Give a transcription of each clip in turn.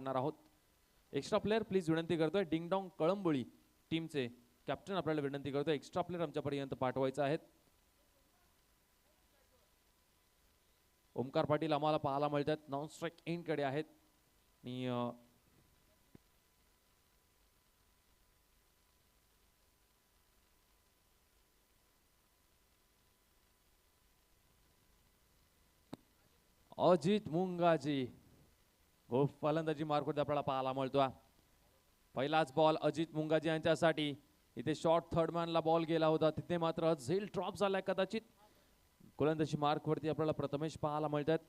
करणार आहोत. Extra player please विनंती करतोय. डिंगडॉंग कळंबोळी टीमचे कॅप्टन आपल्याला विनंती करतोय एक्स्ट्रा प्लेयर आमच्यापर्यंत पाठवायचे आहेत. ओमकार पाटील आम्हाला पाहायला मिळतात नॉन स्ट्राइक एंड कडे आहेत आणि अजित मुंगाजी फलंदाजी मार्कवरती आपल्याला पाहायला मिळतोय. पहिलाच बॉल अजित मुंगाजी यांच्यासाठी. इथे शॉर्ट थर्ड मॅनला बॉल गेला होता तिथे मात्र झेल ड्रॉप झालाय कदाचित. गोलंदाजी मार्कवरती आपल्याला प्रथमेश पाहायला मिळतात.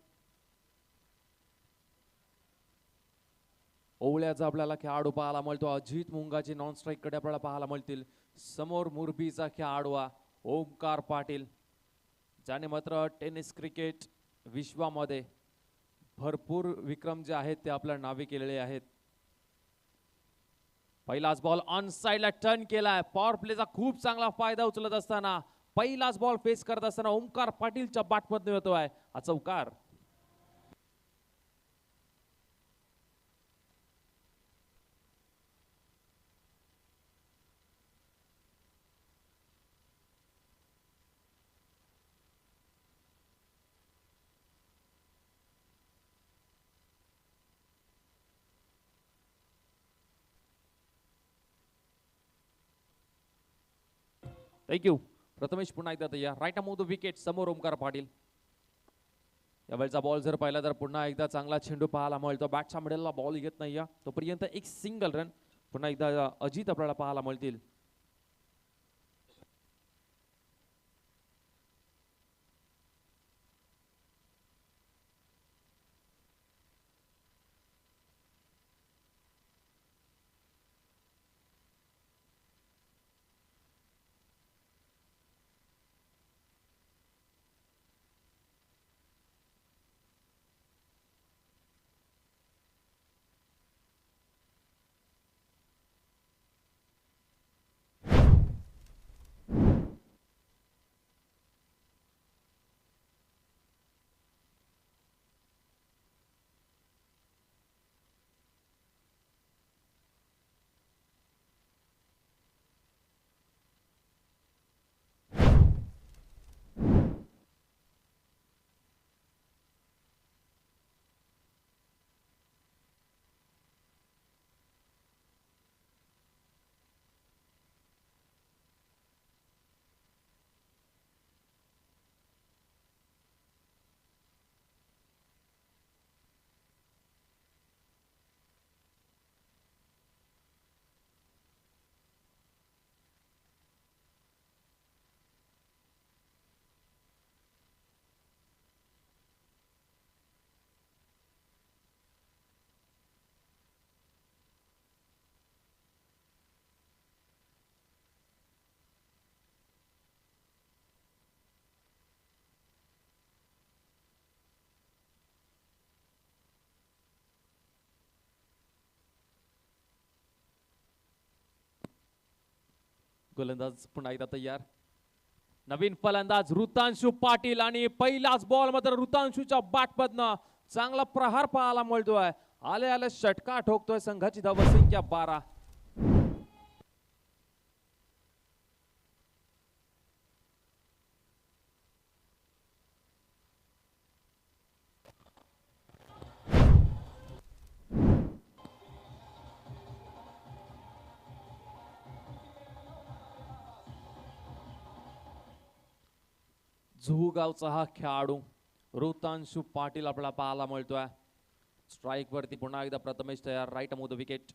ओवळ्याचा आपल्याला खेळाडू पाहायला मिळतो. अजित मुंगाजी नॉन स्ट्राइक कडे आपल्याला पाहायला मिळतील. समोर मुरबीचा खेळाडू ओमकार पाटील ज्याने मात्र टेनिस क्रिकेट विश्वामध्ये भरपूर विक्रम जे आहेत ते आपल्या नावे केलेले आहेत. पहिलाच बॉल ऑन साइडला टर्न केलाय. पॉवर प्लेचा खूप चांगला फायदा उचलत असताना पहिलाच बॉल फेस करत असताना ओमकार पाटीलच्या बॅटमध्ये येतोय हा चौकार. थँक्यू. प्रथमेश पुन्हा एकदा तयार. राईट अमोव द विकेट समोर ओमकार पाटील. यावेळचा बॉल जर पाहिला तर पुन्हा एकदा चांगला चेंडू पाहायला मिळतो. बॅटच्या मिडलला बॉल येत नाही तोपर्यंत एक सिंगल रन. पुन्हा एकदा अजित आपल्याला पाहायला मिळतील. गोलंदाज पुन्हा एकदा तयार. नवीन फलंदाज ऋतांशु पाटील आणि पहिलाच बॉल मात्र ऋतांशुच्या बॅटमधनं चांगला प्रहार पाहायला मिळतोय. आले आले षटकार ठोकतोय. संघाची धावसंख्या 12. जुहू गावचा हा खेळाडू ऋतांशु पाटील आपल्याला पाहायला मिळतोय. स्ट्राइक वरती पुन्हा एकदा प्रथमेश तयार. राईट अमोव द विकेट.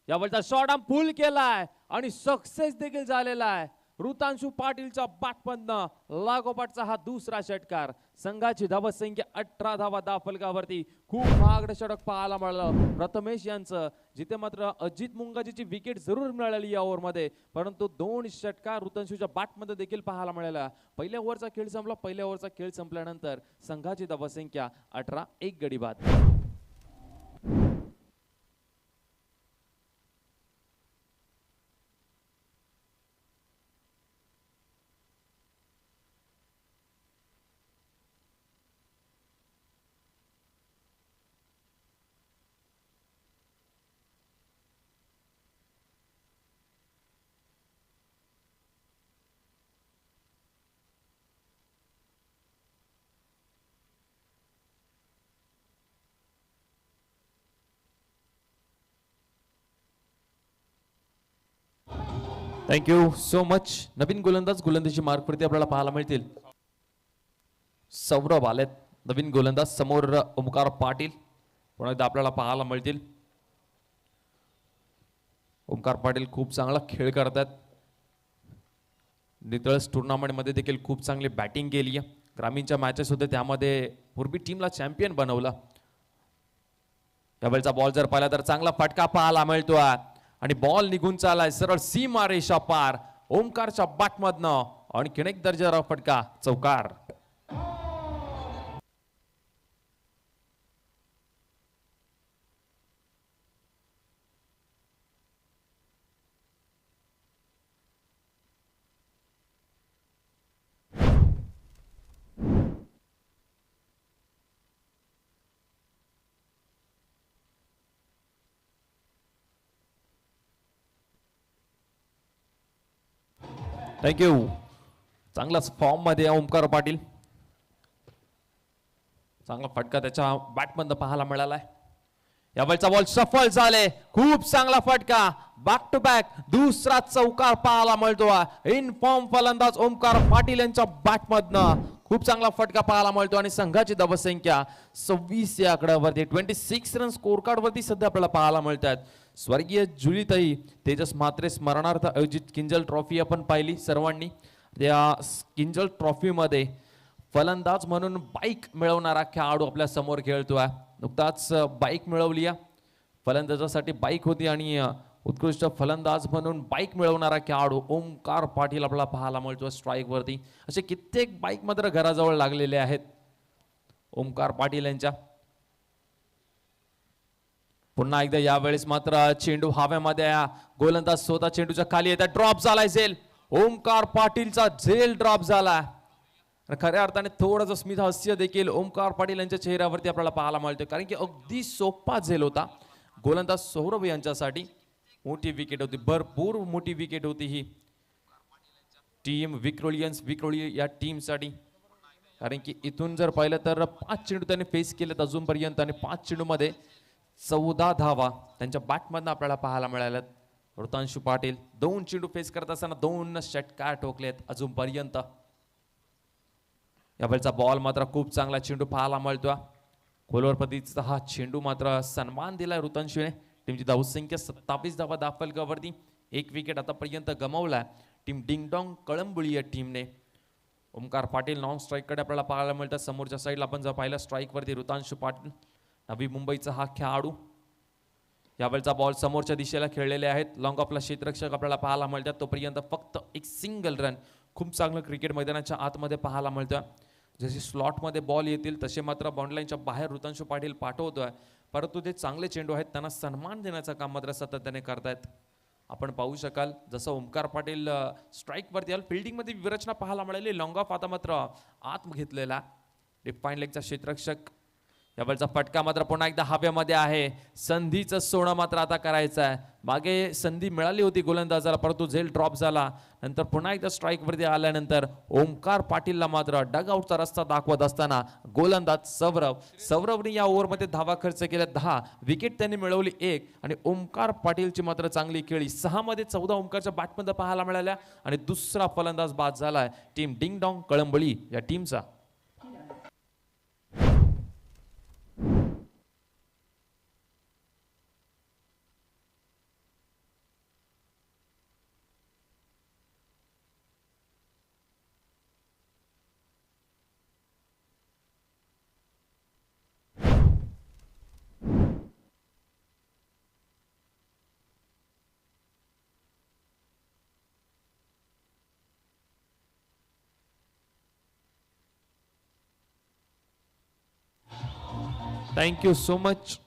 यावेळचा शॉट पुल केलाय आणि सक्सेस देखील झालेला आहे. ऋतांशु पाटीलच्या बॅटमधनं लागोपाठचा हा दुसरा षटकार. संघाची धावसंख्या 18 धावा धावफलकावरती. खूप महागडं षटक पाहायला मिळालं प्रथमेश यांचं. जिथे मात्र अजित मुंगाजीची विकेट जरूर मिळाली या ओव्हरमध्ये परंतु 2 षटकार ऋतांशुच्या बॅटमध्ये देखील पाहायला मिळाला. पहिल्या ओव्हरचा खेळ संपला. पहिल्या ओव्हरचा खेळ संपल्यानंतर संघाची धावसंख्या 18. 1 गडी बाद. Thank you so much. नवीन गोलंदाजी मार्कवरती आपल्याला पाहायला मिळतील. सौरभ आलेत नवीन गोलंदाज, समोर ओमकार पाटील पुन्हा एकदा आपल्याला पाहायला मिळतील. ओमकार पाटील खूप चांगला खेळ करतात. नितळस टुर्नामेंट मध्ये देखील खूप चांगली बॅटिंग केली आहे. ग्रामीणच्या मॅचेस होते त्यामध्ये पूर्वी टीमला चॅम्पियन बनवलं. यावेळचा बॉल जर पाहिला तर चांगला फटका पाहायला मिळतो आणि बॉल निघून चालाय सरळ सीमा रेषा पार ओमकारच्या बॅटमधनं आणखीन एक दर्जेदार फटका, चौकार. थँक्यू. चांगलाच फॉर्म मध्ये ओमकार पाटील. चांगला फटका त्याच्या बॅटमधनं पाहायला मिळालाय. यावेळचा बॉल सफल झाले. खूप चांगला फटका, बॅक टू बॅक दुसरा चौकार पाहायला मिळतो. इन फॉर्म फलंदाज ओमकार पाटील यांच्या बॅटमधनं खूप चांगला फटका पाहायला मिळतो आणि संघाची धावसंख्या 26 या आकड्यावरती 26 रन स्कोर कार्ड वरती सध्या आपल्याला पाहायला मिळतात. स्वर्गीय जुलीताई तेजस म्हात्रे स्मरणार्थ आयोजित किंजल ट्रॉफी आपण पाहिली सर्वांनी. त्या किंजल ट्रॉफी मध्ये फलंदाज म्हणून बाईक मिळवणारा खेळाडू आपल्या समोर खेळतोय. नुकताच बाईक मिळवली आहे. फलंदाजासाठी बाईक होती आणि उत्कृष्ट फलंदाज म्हणून बाईक मिळवणारा खेळाडू ओमकार पाटील आपल्याला पाहायला मिळतो स्ट्राईक वरती. असे कित्येक बाईक मात्र घराजवळ लागलेले आहेत ओमकार पाटील यांच्या. पुन्हा एकदा यावेळेस मात्र चेंडू हवेमध्ये, गोलंदाज स्वतः चेंडूच्या खाली येतात. ड्रॉप झालाय झेल. ओमकार पाटीलचा झेल ड्रॉप झाला. खऱ्या अर्थाने थोडंसं स्मित हास्य देखील ओमकार पाटील यांच्या चेहऱ्यावरती आपल्याला पाहायला मिळते, कारण की अगदी सोपा झेल होता गोलंदाज सौरभ यांच्यासाठी. मोठी विकेट होती, भरपूर मोठी विकेट होती ही टीम विक्रोळी या टीमसाठी. कारण की इथून जर पाहिलं तर 5 चेंडू त्यांनी फेस केलेत अजूनपर्यंत आणि 5 चेंडू मध्ये 14 धावा त्यांच्या बॅटमधनं आपल्याला पाहायला मिळाल्यात. ऋतांशु पाटील 2 चेंडू फेस करत असताना 2 षटकार ठोकलेत अजूनपर्यंत. यावेळचा बॉल मात्र खूप चांगला चेंडू पाहायला मिळतोय. खोलवर पद्धतीचा हा चेंडू मात्र सन्मान दिलाय ऋतांशूने. टीमची धावसंख्या 27 धावा दाखल. 1 विकेट आतापर्यंत गमावलाय टीम डिंगडॉंग कळंबुळी या टीमने. ओमकार पाटील नॉन स्ट्राईक कडे आपल्याला पाहायला मिळतात. समोरच्या साईडला आपण जर पाहिलं स्ट्राईक वरती ऋतांशु पाटील, नवी मुंबईचा हा खेळाडू. यावेळचा बॉल समोरच्या दिशेला खेळलेले आहेत. लॉंग ऑफला क्षेत्ररक्षक आपल्याला पाहायला मिळतात. तोपर्यंत फक्त एक सिंगल रन खूप चांगलं क्रिकेट मैदानाच्या आतमध्ये पाहायला मिळतं. जसे स्लॉटमध्ये बॉल येतील तसे मात्र बाउंड्रीलाईनच्या बाहेर ऋतांशु पाटील पाठवतोय, परंतु ते चांगले चेंडू आहेत त्यांना सन्मान देण्याचं काम मात्र सातत्याने करतायत. आपण पाहू शकाल जसं ओमकार पाटील स्ट्राईक वरती आला, फिल्डिंग मध्ये विरचना पाहायला मिळाली. लॉंग ऑफ आता मात्र आत घेतलेला डिफाईन लेगचा क्षेत्ररक्षक. यावेळचा फटका मात्र पुन्हा एकदा हवेमध्ये आहे. संधीचं सोनं मात्र आता करायचं आहे. मागे संधी मिळाली होती गोलंदाजाला, परंतु झेल ड्रॉप झाला. नंतर पुन्हा एकदा स्ट्राईक वरती आल्यानंतर ओमकार पाटीलला मात्र डगआउटचा रस्ता दाखवत असताना गोलंदाज सौरभने या ओव्हरमध्ये धावा खर्च केल्या 10, विकेट त्यांनी मिळवली 1 आणि ओमकार पाटीलची मात्र चांगली खेळी. 6 मध्ये 14 ओमकारच्या बॅटमध्ये पाहायला मिळाल्या आणि दुसरा फलंदाज बाद झालाय टीम डिंगडॉंग कळंबळी या टीमचा. Thank you so much.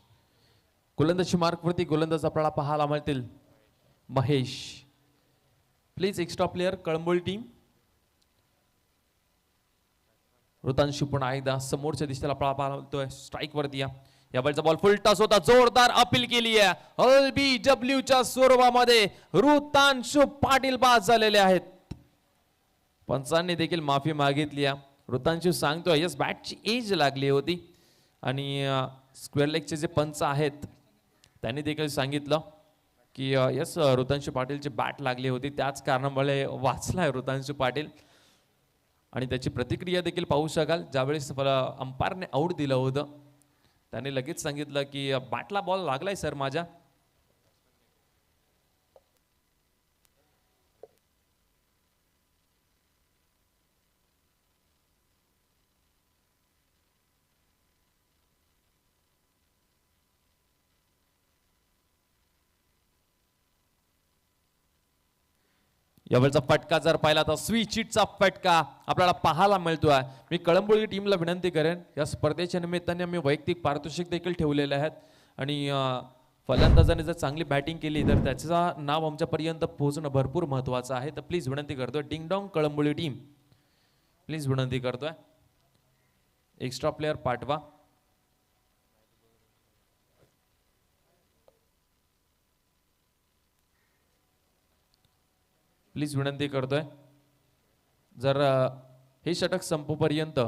गोलंदाजी मार्कवरती गोलंदाज आपल्याला पाहायला मिळतील Mahesh. Please extra player Kalamboli team. Rutanshu पुन्हा एकदा समोरच्या दिशेला आपल्याला पाहायला मिळतोय स्ट्राईक वरती. यावेळचा बॉल फुल टॉस होता, जोरदार अपील केली आहे. LBWच्या स्वरूपामध्ये ऋतांशु पाटील बाद झालेले आहेत. पंचांनी देखील माफी मागितली आहे. ऋतांशु सांगतोय यस बॅटची एज लागली होती आणि स्क्वेअर लेगचे जे पंच आहेत त्यांनी देखील सांगितलं की यस ऋतांशू पाटीलची बॅट लागली होती, त्याच कारणामुळे वाचलाय ऋतांशू पाटील. आणि त्याची प्रतिक्रिया देखील पाहू शकाल. ज्यावेळेस अंपायरने आऊट दिलं होतं त्याने लगेच सांगितलं की बॅटला बॉल लागलाय सर माझ्या. यावेळचा फटका जर पाहिला तर स्विचिटचा फटका आपल्याला पाहायला मिळतोय. मी कळंबोली टीमला विनंती करेन, या स्पर्धेच्या निमित्ताने आम्ही वैयक्तिक पारितोषिक देखील ठेवलेले आहेत आणि फलंदाजाने जर चांगली बॅटिंग केली तर त्याचं नाव आमच्यापर्यंत पोहोचणं भरपूर महत्वाचं आहे. तर प्लीज विनंती करतोय डिंगडॉंग कळंबोली टीम, प्लीज विनंती करतोय एक्स्ट्रा प्लेयर पाठवा. प्लीज विनंती करतोय. जर हे षटक संपूपर्यंत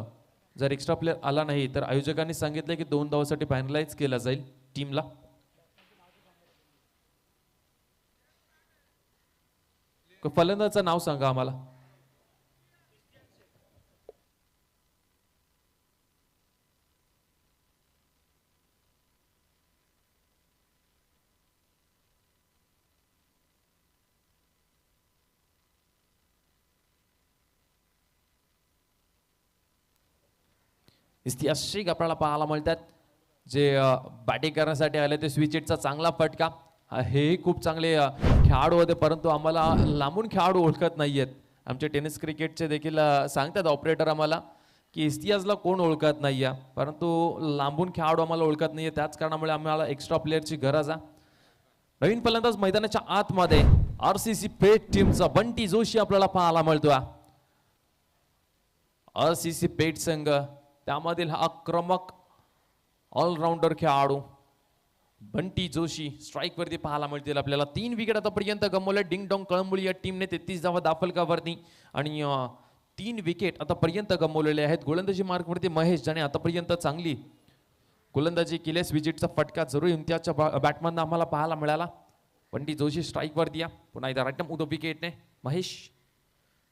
जर एक्स्ट्रा प्लेयर आला नाही तर आयोजकांनी सांगितलं की 2 धावांसाठी फायनलाइज केला जाईल टीमला. फलंदाजाचं नाव सांगा आम्हाला. ऐतिहासिक आपल्याला पाहायला मिळतात जे बॅटिंग करण्यासाठी आले ते स्विचिटचा चांगला फटका. हेही खूप चांगले खेळाडू होते परंतु आम्हाला लांबून खेळाडू ओळखत नाहीयेत. आमचे टेनिस क्रिकेटचे देखील सांगतात ऑपरेटर आम्हाला की इस्तियाजला कोण ओळखत नाहीये, परंतु लांबून खेळाडू आम्हाला ओळखत नाहीये. त्याच कारणामुळे आम्हाला एक्स्ट्रा प्लेअरची गरज आहे. नवीन फलंदाज मैदानाच्या आतमध्ये आरसीसी पेट टीमचा बंटी जोशी आपल्याला पाहायला मिळतोय. आरसीसी पेट संघ त्यामधील हा आक्रमक ऑलराऊंडर खेळाडू बंटी जोशी स्ट्राईक वरती पाहायला मिळतील आपल्याला. 3 विकेट आतापर्यंत गमवले डिंगडॉंग कळंबोली या टीमने. 33 धावा दाफलकावरती आणि 3 विकेट आतापर्यंत गमवलेले आहेत. गोलंदाजी मार्क वरती महेश ज्याने आतापर्यंत चांगली गोलंदाजी केली. विजिटचा फटका जरूर इम्तियाजच्या बॅटमधनं आम्हाला पाहायला मिळाला. बंटी जोशी स्ट्राईक वरती या पुन्हा एकदा राईट उदो विकेटने महेश.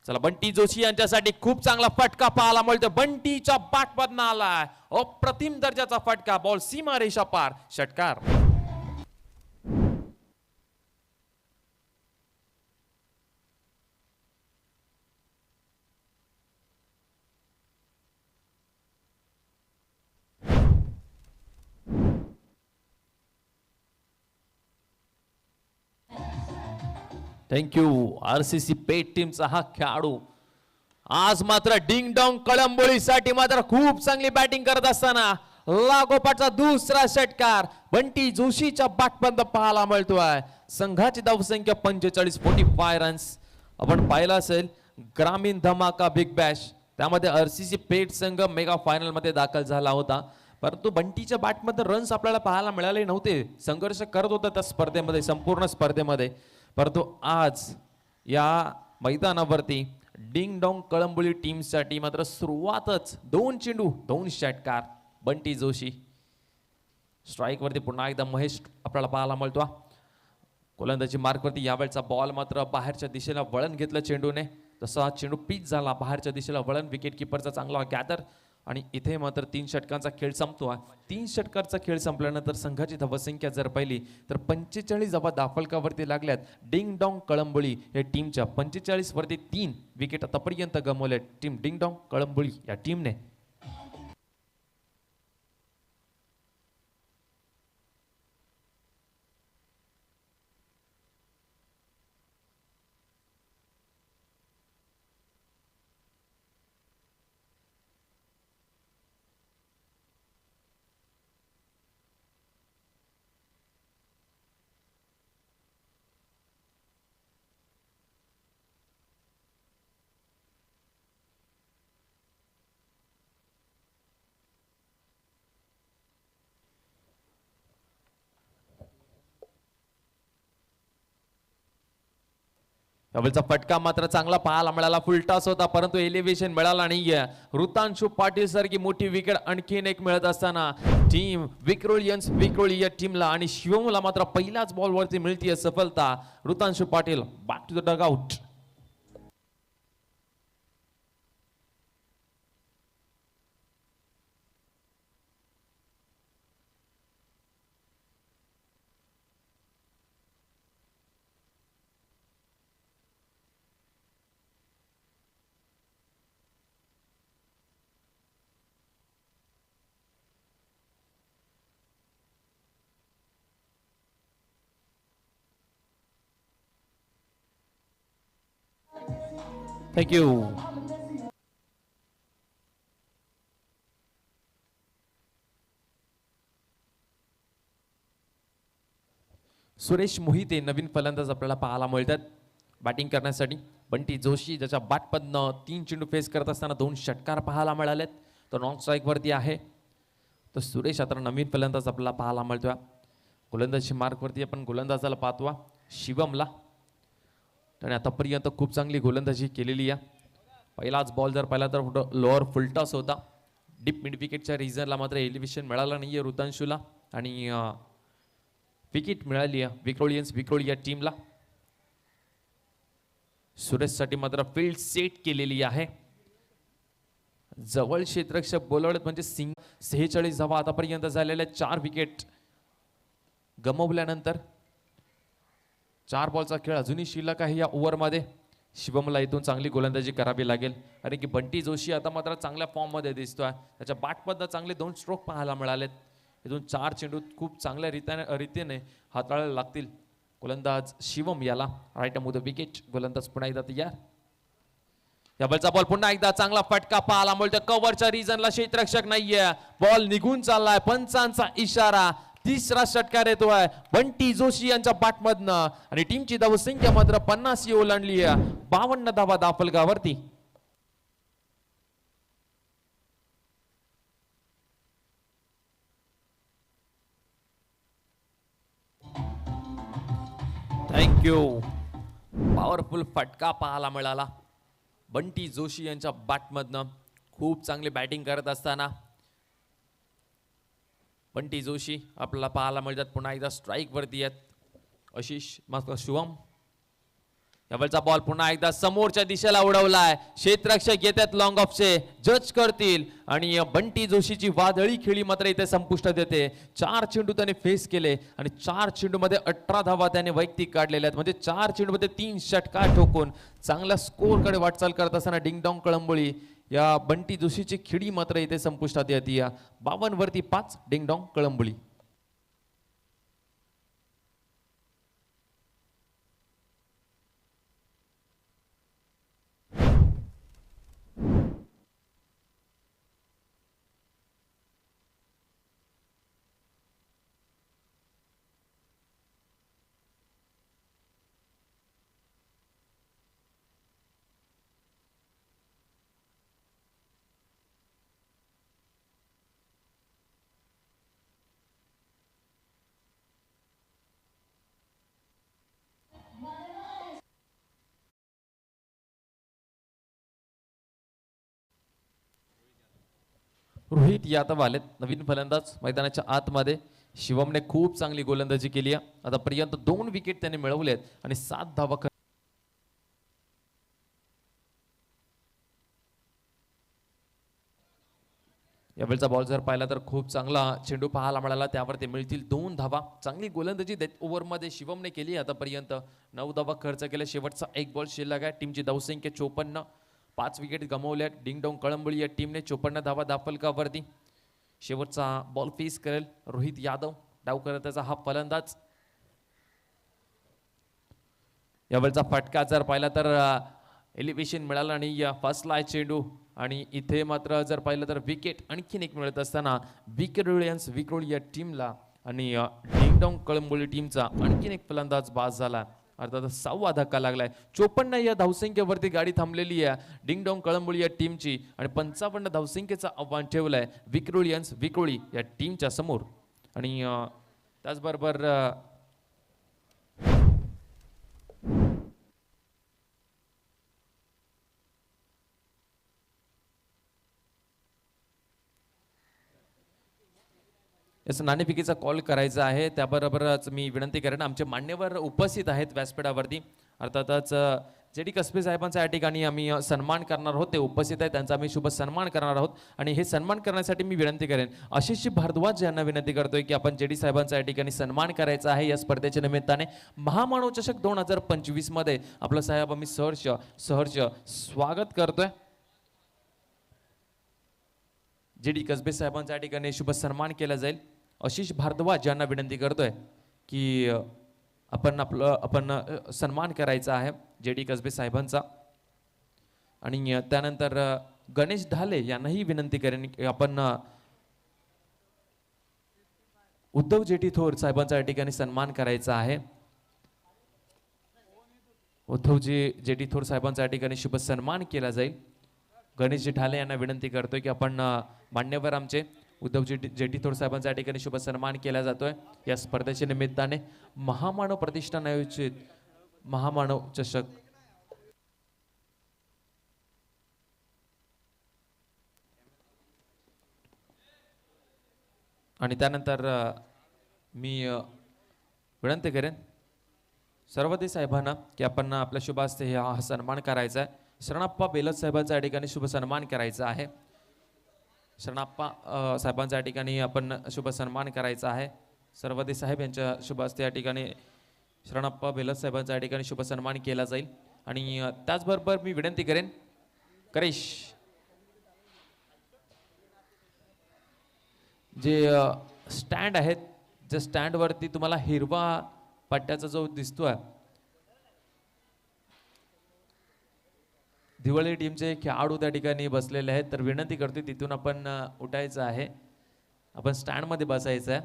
चला बंटी जोशी यांच्यासाठी खूप चांगला फटका पाहायला मिळतो. बंटीच्या बॅटमधनं आलाय अप्रतिम दर्जाचा फटका. बॉल सीमा रेषा पार, षटकार. थँक्यू. आरसीसी पेट टीमचा हा खेळाडू आज मात्र डिंगडॉंग कळंबोलीसाठी मात्र खूप चांगली बॅटिंग करत असताना लागोपाठचा दुसरा षटकार बंटी जोशीच्या बॅटमधून पाहायला मिळतोय. संघाची धावसंख्या 45, 45 रन्स. आपण पाहिलं असेल ग्रामीण धमाका बिग बॅश त्यामध्ये आरसीसी पेट संघ मेगा फायनल मध्ये दाखल झाला होता, परंतु बंटीच्या बॅटमध्ये रन्स आपल्याला पाहायला मिळाले नव्हते. संघर्ष करत होता त्या स्पर्धेमध्ये, संपूर्ण स्पर्धेमध्ये. परंतु आज या मैदानावरती डिंगडॉंग कळंबोली टीमसाठी मात्र सुरुवातच 2 चेंडू 2 षटकार. बंटी जोशी स्ट्राईक वरती पुन्हा एकदा महेश आपल्याला पाहायला मिळतो. गोलंदाजी मार्कवरती यावेळचा बॉल मात्र बाहेरच्या दिशेला वळण घेतलं चेंडूने. तसा चेंडू पिच झाला बाहेरच्या दिशेला वळण. विकेट किपरचा चांगला गॅदर आणि इथे मात्र 3 षटकांचा खेळ संपतो. 3 षटकांचा खेळ संपल्यानंतर संघाची धावसंख्या जर पाहिली तर 45 धावा दाफलकावरती लागल्यात. डिंगडॉंग कळंबोली या टीमच्या 45 वरती 3 विकेट आतापर्यंत गमवल्या टीम डिंगडॉंग कळंबोली या टीमने. यावेळचा फटका मात्र चांगला पाहायला मिळाला, फुलटॉस होता परंतु एलिव्हेशन मिळाला नाहीये. ऋतांशु पाटील सारखी मोठी विकेट आणखीन एक मिळत असताना टीम विक्रोळी या टीमला आणि शिवमला मात्र पहिल्याच बॉलवरती मिळतीये सफलता. Rutanshu Patil back to the dugout. Thank you. Suresh Mohite नवीन फलंदाज आपल्याला पाहायला मिळतात बॅटिंग करण्यासाठी. बंटी जोशी ज्याच्या बॅटमधनं 3 चेंडू फेस करत असताना 2 षटकार पाहायला मिळालेत, तो नॉन स्ट्राईक वरती आहे. तर सुरेश आता नवीन फलंदाज आपल्याला पाहायला मिळतोय. गोलंदाजी मार्क वरती आपण गोलंदाजाला पाहतोय शिवमला. त्याने आतापर्यंत खूप चांगली गोलंदाजी केलेली आहे. पहिलाच बॉल जर पाहिला तर लोअर फुलटॉस होता. डीप मिड विकेटच्या रिझनला मात्र एलिव्हेशन मिळालं नाहीये ऋतांशूला आणि विकेट मिळाली आहे विक्रोळी या टीमला. सुरेशसाठी मात्र फील्ड सेट केलेली आहे. जवळ क्षेत्ररक्षक बोलवत म्हणजे 46 धावा आतापर्यंत झालेल्या 4 विकेट गमावल्यानंतर 4 बॉलचा खेळ अजूनही शिल्लक आहे या ओव्हरमध्ये. शिवमला इथून चांगली गोलंदाजी करावी लागेल कारण की बंटी जोशी आता मात्र चांगल्या फॉर्ममध्ये दिसतोय. त्याच्या बॅटमधनं चांगले 2 स्ट्रोक पाहायला मिळालेत. इथून 4 चेंडू खूप चांगल्या रीतीने हाताळायला लागतील गोलंदाज शिवम याला. Right Amod wicket. गोलंदाज पुन्हा एकदा तयार. या बॉलचा बॉल पुन्हा एकदा चांगला फटका पाहायला मिळतो. कव्हरच्या रिजनला क्षेत्ररक्षक नाहीये, बॉल निघून चाललाय. पंचांचा इशारा. तिसरा षटकार येतोय बंटी जोशी यांच्या बॅटमधनं आणि टीमची धावसंख्या मात्र 50 ओलांडली आहे. 52 धावा दाफलगावरती. थँक्यू. पॉवरफुल फटका पाहायला मिळाला बंटी जोशी यांच्या बॅटमधनं. खूप चांगली बॅटिंग करत असताना बंटी जोशी आपल्याला पाहायला मिळतात पुन्हा एकदा स्ट्राईक वरती आहेत. आशिष शिवम. यावेळचा बॉल पुन्हा एकदा समोरच्या दिशेला उडवलाय. क्षेत्ररक्षक येतात लॉंग ऑफचे, जज करतील आणि बंटी जोशीची वादळी खेळी मात्र इथे संपुष्टात येते. 4 चेंडू त्याने फेस केले आणि 4 चेंडू मध्ये 18 धावा त्याने वैयक्तिक काढलेल्या आहेत. म्हणजे 4 चेंडू मध्ये 3 षटकार ठोकून चांगल्या स्कोअरकडे वाटचाल करत असताना डिंगडॉंग कळंबोळी या बंटी जोशीची खिडी मात्र इथे संपुष्टात येते. 52 वरती 5 डिंगडॉंग कळंबोळी. रोहित यादव आलेत नवीन फलंदाज मैदानाच्या आतमध्ये. शिवमने खूप चांगली गोलंदाजी केली आहे. आतापर्यंत 2 विकेट त्याने मिळवलेत आणि 7 धावा. यावेळचा बॉल जर पाहिला तर खूप चांगला चेंडू पाहायला मिळाला, त्यावरती मिळतील 2 धावा. चांगली गोलंदाजी ओव्हरमध्ये शिवमने केली. आतापर्यंत 9 धावा खर्च केल्या. शेवटचा 1 बॉल शिल्लक आहे. टीमची धावसंख्या 54. 5 विकेट गमावल्या. डिंगडॉंग कळंबोळी या टीमने 54 धावा दाफलकावरती. शेवटचा बॉल फेस करेल रोहित यादव, डाव करत त्याचा हा फलंदाज. यावेळचा फटका जर पाहिला तर एलिव्हेशन मिळालं आणि फसलाय चेंडू आणि इथे मात्र जर पाहिलं तर विकेट आणखीन एक मिळत असताना विक्रोळी या टीमला आणि डिंगडॉंग कळंबोळी टीमचा आणखीन एक फलंदाज बाद झाला. अर्थात 6वा धक्का लागलाय. 54 या धावसंख्येवरती गाडी थांबलेली आहे डिंगडॉंग कळंबोळी या टीमची आणि 55 धावसंख्येचा आव्हान ठेवलंय विक्रोळी या टीमच्या समोर. आणि त्याचबरोबर याच नाणेफेकीचा कॉल करायचा आहे. त्याबरोबरच मी विनंती करेन, आमचे मान्यवर उपस्थित आहेत व्यासपीठावरती. अर्थातच जे डी कसबे साहेबांचा या ठिकाणी आम्ही सन्मान करणार आहोत. ते उपस्थित आहेत, त्यांचा आम्ही शुभ सन्मान करणार आहोत. आणि हे सन्मान करण्यासाठी मी विनंती करेन आशिष भारद्वाज यांना विनंती करतोय की आपण जे डी साहेबांचा या ठिकाणी सन्मान करायचा आहे. या स्पर्धेच्या निमित्ताने महामानव चषक 2025 मध्ये आपलं साहेब आम्ही सहर्ष स्वागत करतोय. जे डी कसबे साहेबांचा या ठिकाणी शुभ सन्मान केला जाईल. आशिष भारद्वाज यांना विनंती करतोय की आपण सन्मान करायचा आहे जे डी कसबे साहेबांचा. आणि त्यानंतर गणेश ढाले यांनाही विनंती करेन की आपण उद्धव जेठी थोर साहेबांचा या ठिकाणी सन्मान करायचा आहे. उद्धवजी जेठी थोर साहेबांचा या ठिकाणी शुभ सन्मान केला जाईल. गणेशजी ढाले यांना विनंती करतोय की आपण मान्यवर आमचे उद्धवजी जेठी थोर साहेबांचा या ठिकाणी शुभ सन्मान केला जातोय. या स्पर्धेच्या निमित्ताने महामानव प्रतिष्ठान आयोजित महामानव चषक आणि त्यानंतर मी विनंती करेन सर्वदे साहेबांना की आपण आपल्या शुभ हस्ते हा सन्मान करायचा आहे. शरणाप्पा बेलत साहेबांचा या ठिकाणी शुभ सन्मान करायचा आहे. शरणाप्पा साहेबांचा या ठिकाणी आपण शुभ सन्मान करायचा आहे. सर्वदे साहेब यांच्या शुभ हस्ते या ठिकाणी शरणाप्पा बेलत साहेबांचा या ठिकाणी शुभ सन्मान केला जाईल. आणि त्याचबरोबर मी विनंती करेन करेश जे स्टँड आहेत, ज्या स्टँडवरती तुम्हाला हिरवा पट्ट्याचा जो दिसतोय, दिवाळी टीमचे खेळाडू त्या ठिकाणी बसलेले आहेत. तर विनंती करते तिथून आपण उठायचं आहे, आपण स्टँडमध्ये बसायचं आहे.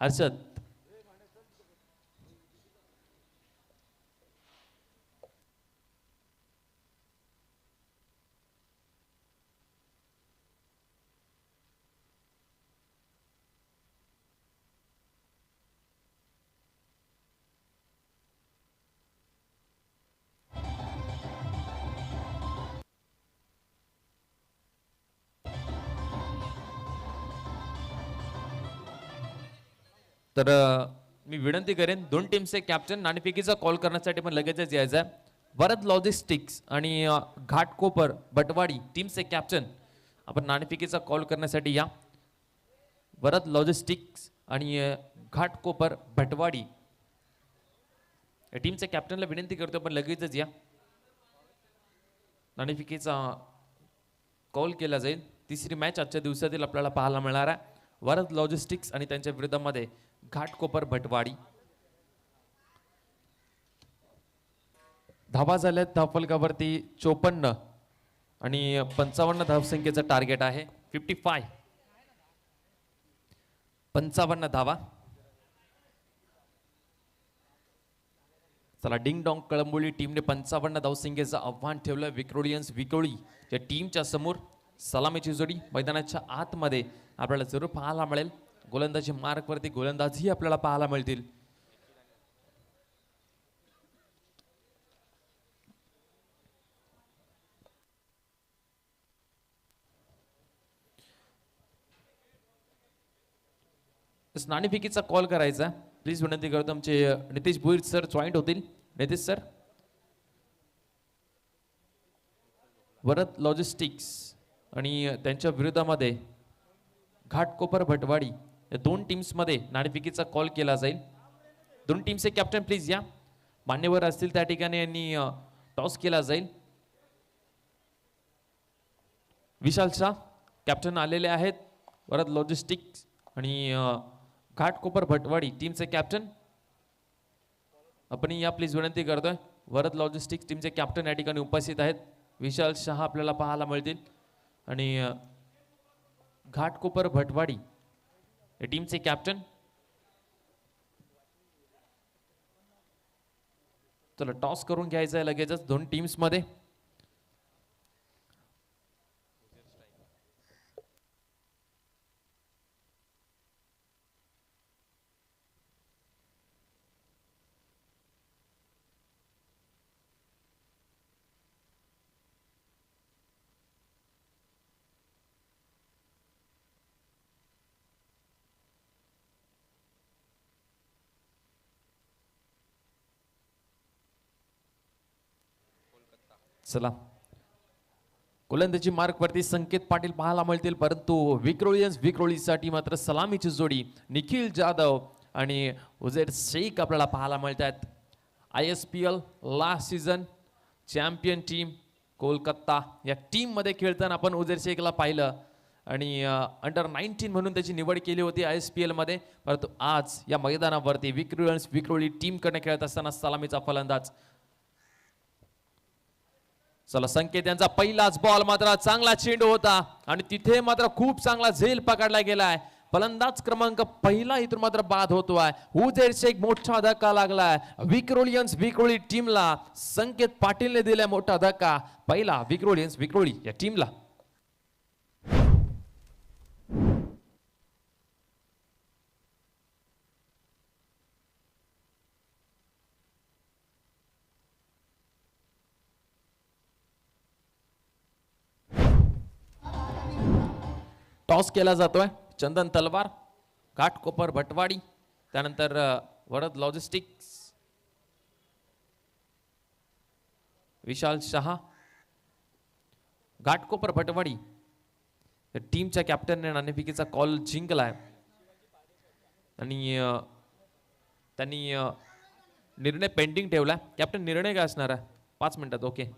हर्षद तर मी विनंती करेन दोन टीमचे कॅप्टन नाणेफेकीचा कॉल करण्यासाठी पण लगेचच यायचं आहे. वरद लॉजिस्टिक्स आणि घाटकोपर बटवाडी टीमचे कॅप्टन आपण नाणेफेकीचा कॉल करण्यासाठी या. वरद लॉजिस्टिक्स आणि घाटकोपर भटवाडी या टीमच्या कॅप्टनला विनंती करतो आपण लगेचच या. नाणेफेकीचा कॉल केला जाईल. तिसरी मॅच आजच्या दिवसातील आपल्याला पाहायला मिळणार आहे. वरद लॉजिस्टिक्स आणि त्यांच्या विरोधामध्ये घाटकोपर भटवाडी. धावा झाल्यात धावफलकावरती 54 आणि 55 धावसंख्येचं टार्गेट आहे. 55 धावा. चला डिंग डॉंग कळंबोली टीमने 55 धावसंख्येचं आव्हान ठेवलं. विक्रोलियन्स विक्रोळी या टीमच्या समोर सलामीची जोडी मैदानाच्या आतमध्ये आपल्याला जरूर पाहायला मिळेल. गोलंदाजी मार्कवरती गोलंदाजही आपल्याला पाहायला मिळतील. नाणेफेकीचा कॉल करायचा प्लीज विनंती करतो. आमचे नितेश भोईर सर जॉईंट होतील. नितेश सर. वरद लॉजिस्टिक्स आणि त्यांच्या विरोधामध्ये घाटकोपर भटवाडी या दोन टीम्समध्ये नाणेफेकीचा कॉल केला जाईल. दोन टीमचे कॅप्टन प्लीज या. मान्यवर असतील त्या ठिकाणी यांनी टॉस केला जाईल. विशाल शाह कॅप्टन आलेले आहेत. वरद लॉजिस्टिक्स आणि घाटकोपर भटवाडी टीमचे कॅप्टन आपण या प्लीज विनंती करतोय. वरद लॉजिस्टिक्स टीमचे कॅप्टन या ठिकाणी उपस्थित आहेत. विशाल शाह आपल्याला पाहायला मिळतील आणि घाटकोपर भटवाडी या टीमचे कॅप्टन. चला टॉस करून घ्यायचं आहे लगेचच दोन टीम्स मध्ये. चला गोलंदाजी मार्क वरती संकेत पाटील पाहायला मिळतील, परंतु विक्रोळीसाठी मात्र सलामीची जोडी निखिल जाधव आणि उजेर शेख आपल्याला पाहायला मिळतात. ISPL last season champion team Kolkata या टीम मध्ये खेळताना आपण उजेर शेखला पाहिलं आणि अंडर 19 म्हणून त्याची निवड केली होती ISPL मध्ये, परंतु आज या मैदानावरती विक्रोळी टीम कडे खेळत असताना सलामीचा फलंदाज. चला संकेत यांचा पहिलाच बॉल मात्र चांगला चेंडू होता आणि तिथे मात्र खूप चांगला झेल पकडला गेलाय. फलंदाज क्रमांक पहिला इथून मात्र बाद होतोय. उजेर शेख मोठा धक्का लागलाय विक्रोळी टीमला. संकेत पाटीलने दिलाय मोठा धक्का पहिला विक्रोळी या टीमला. टॉस केला जातोय. चंदन तलवार, घाटकोपर भटवाडी, त्यानंतर वरद लॉजिस्टिक्स, विशाल शहा. घाटकोपर भटवाडी टीमच्या कॅप्टनने नाणेफेकीचा कॉल जिंकलाय आणि त्यांनी निर्णय पेंडिंग ठेवला. कॅप्टन निर्णय काय असणार आहे? 5 मिनिटात. ओके.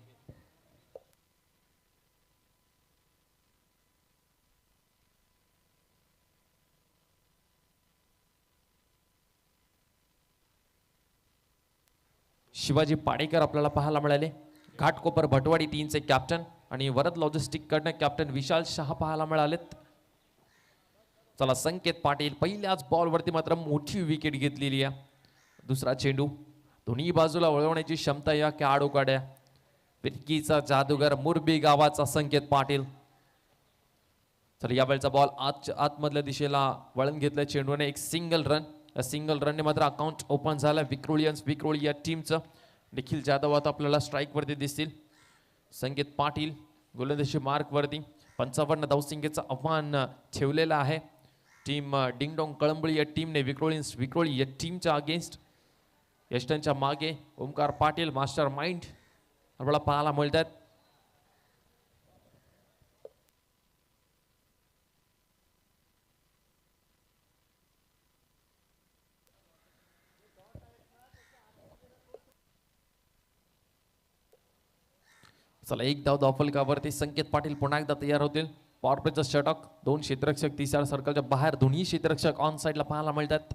शिवाजी पाडेकर आपल्याला पाहायला मिळाले. घाटकोपर भटवाडी टीमचे कॅप्टन आणि वरद लॉजिस्टिक कडनं कॅप्टन विशाल शहा पाहायला मिळालेत. चला संकेत पाटील पहिल्याच बॉल वरती मात्र मोठी विकेट घेतलेली आहे. दुसरा चेंडू दोन्ही बाजूला वळवण्याची क्षमता या खेळाडूकडे. फिरकीचा जादूगर मुरबी गावाचा संकेत पाटील. चला यावेळचा बॉल आतमधल्या दिशेला वळण घेतलं चेंडूने. एक सिंगल रन. या सिंगल रनने मात्र अकाउंट ओपन झालं विक्रोळी या टीमचं. निखिल जाधव आता आपल्याला स्ट्राईक वरती दिसतील. संकेत पाटील गोलंदाजी मार्क वरती 55 धावसंख्येचं आव्हान ठेवलेलं आहे. टीम डिंगडोंग कळंबळी या टीमने विक्रोळी या टीमच्या अगेन्स्ट. यष्टनच्या मागे ओमकार पाटील मास्टर माइंड आपल्याला पाहायला मिळतात. चला एक धाव फलकावरती संकेत पाटील पुन्हा एकदा तयार होतील. पॉवर प्लेचं षटक. 2 क्षेत्ररक्षक तिसऱ्या सर्कलच्या बाहेर दोन्ही क्षेत्ररक्षक ऑन साइडला पाहायला मिळतात.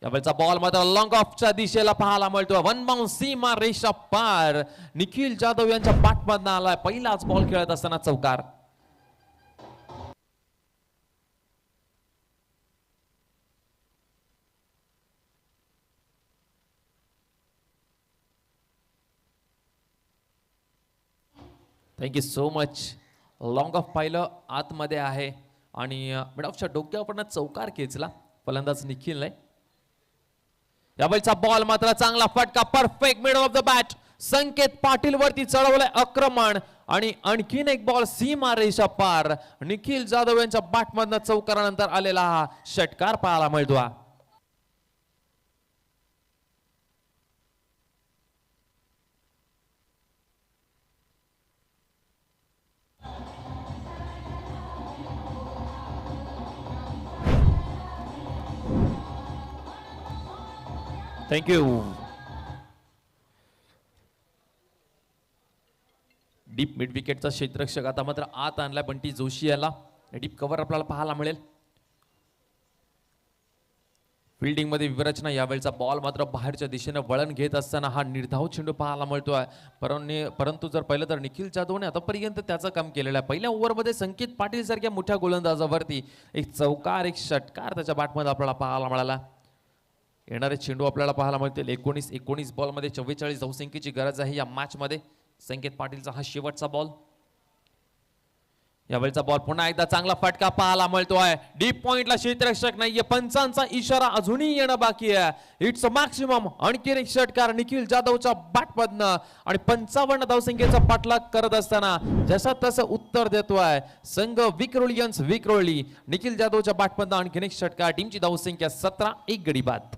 यावेळचा बॉल मात्र लॉंग ऑफच्या दिशेला पाहायला मिळतो. 1 बाउंस सीमा रेषा पार. निखिल जाधव यांच्या बॅटमधनं आलाय. पहिलाच बॉल खेळत असताना चौकार. Thank you so much. Long of पाहिलं आतमध्ये आहे आणि मिड ऑफच्या डोक्यावर चौकार खेचला फलंदाज निखिलने. यावेळचा बॉल मात्र चांगला फटका perfect middle of the bat. Sanket Patil वरती चढवलंय आक्रमण आणि आणखीन एक बॉल सीमा रेषा पार. निखिल जाधव यांच्या बॅटमधनं चौकारानंतर आलेला हा षटकार पाहायला मिळतो. थँक्यू. डीप मिड विकेटचा क्षेत्ररक्षक आता मात्र आत आणलाय बंटी जोशी याला. डीप कव्हर आपल्याला पाहायला मिळेल. फिल्डिंग मध्ये विरचना. यावेळचा बॉल मात्र बाहेरच्या दिशेने वळण घेत असताना हा निर्धाव चेंडू पाहायला मिळतोय. परंतु जर पाहिलं तर निखिल जाधवने आतापर्यंत त्याचं काम केलेलं आहे. पहिल्या ओव्हरमध्ये संकेत पाटील सारख्या मोठ्या गोलंदाजावरती एक चौकार एक षटकार त्याच्या बॅटमध्ये आपल्याला पाहायला मिळाला. येणारे चेंडू आपल्याला पाहायला मिळतील. 19 बॉलमध्ये 44 धावसंख्येची गरज आहे या मॅच मध्ये. संकेत पाटीलचा हा शेवटचा बॉल. यावेळचा बॉल पुन्हा एकदा चांगला फटका पाहायला मिळतोय. डीप पॉइंटला क्षेत्ररक्षक नाहीये. पंचांचा इशारा अजूनही येणं बाकी आहे. It's a maximum. आणखी एक षटकार निखिल जाधवच्या बॅटमधनं आणि 55 धावसंख्येचा पाठलाग करत असताना जसं तसं उत्तर देतोय संघ विक्रोळी. निखिल जाधवच्या बॅटमधनं आणखी एक षटकार. टीमची धावसंख्या 17. 1 गडी बाद.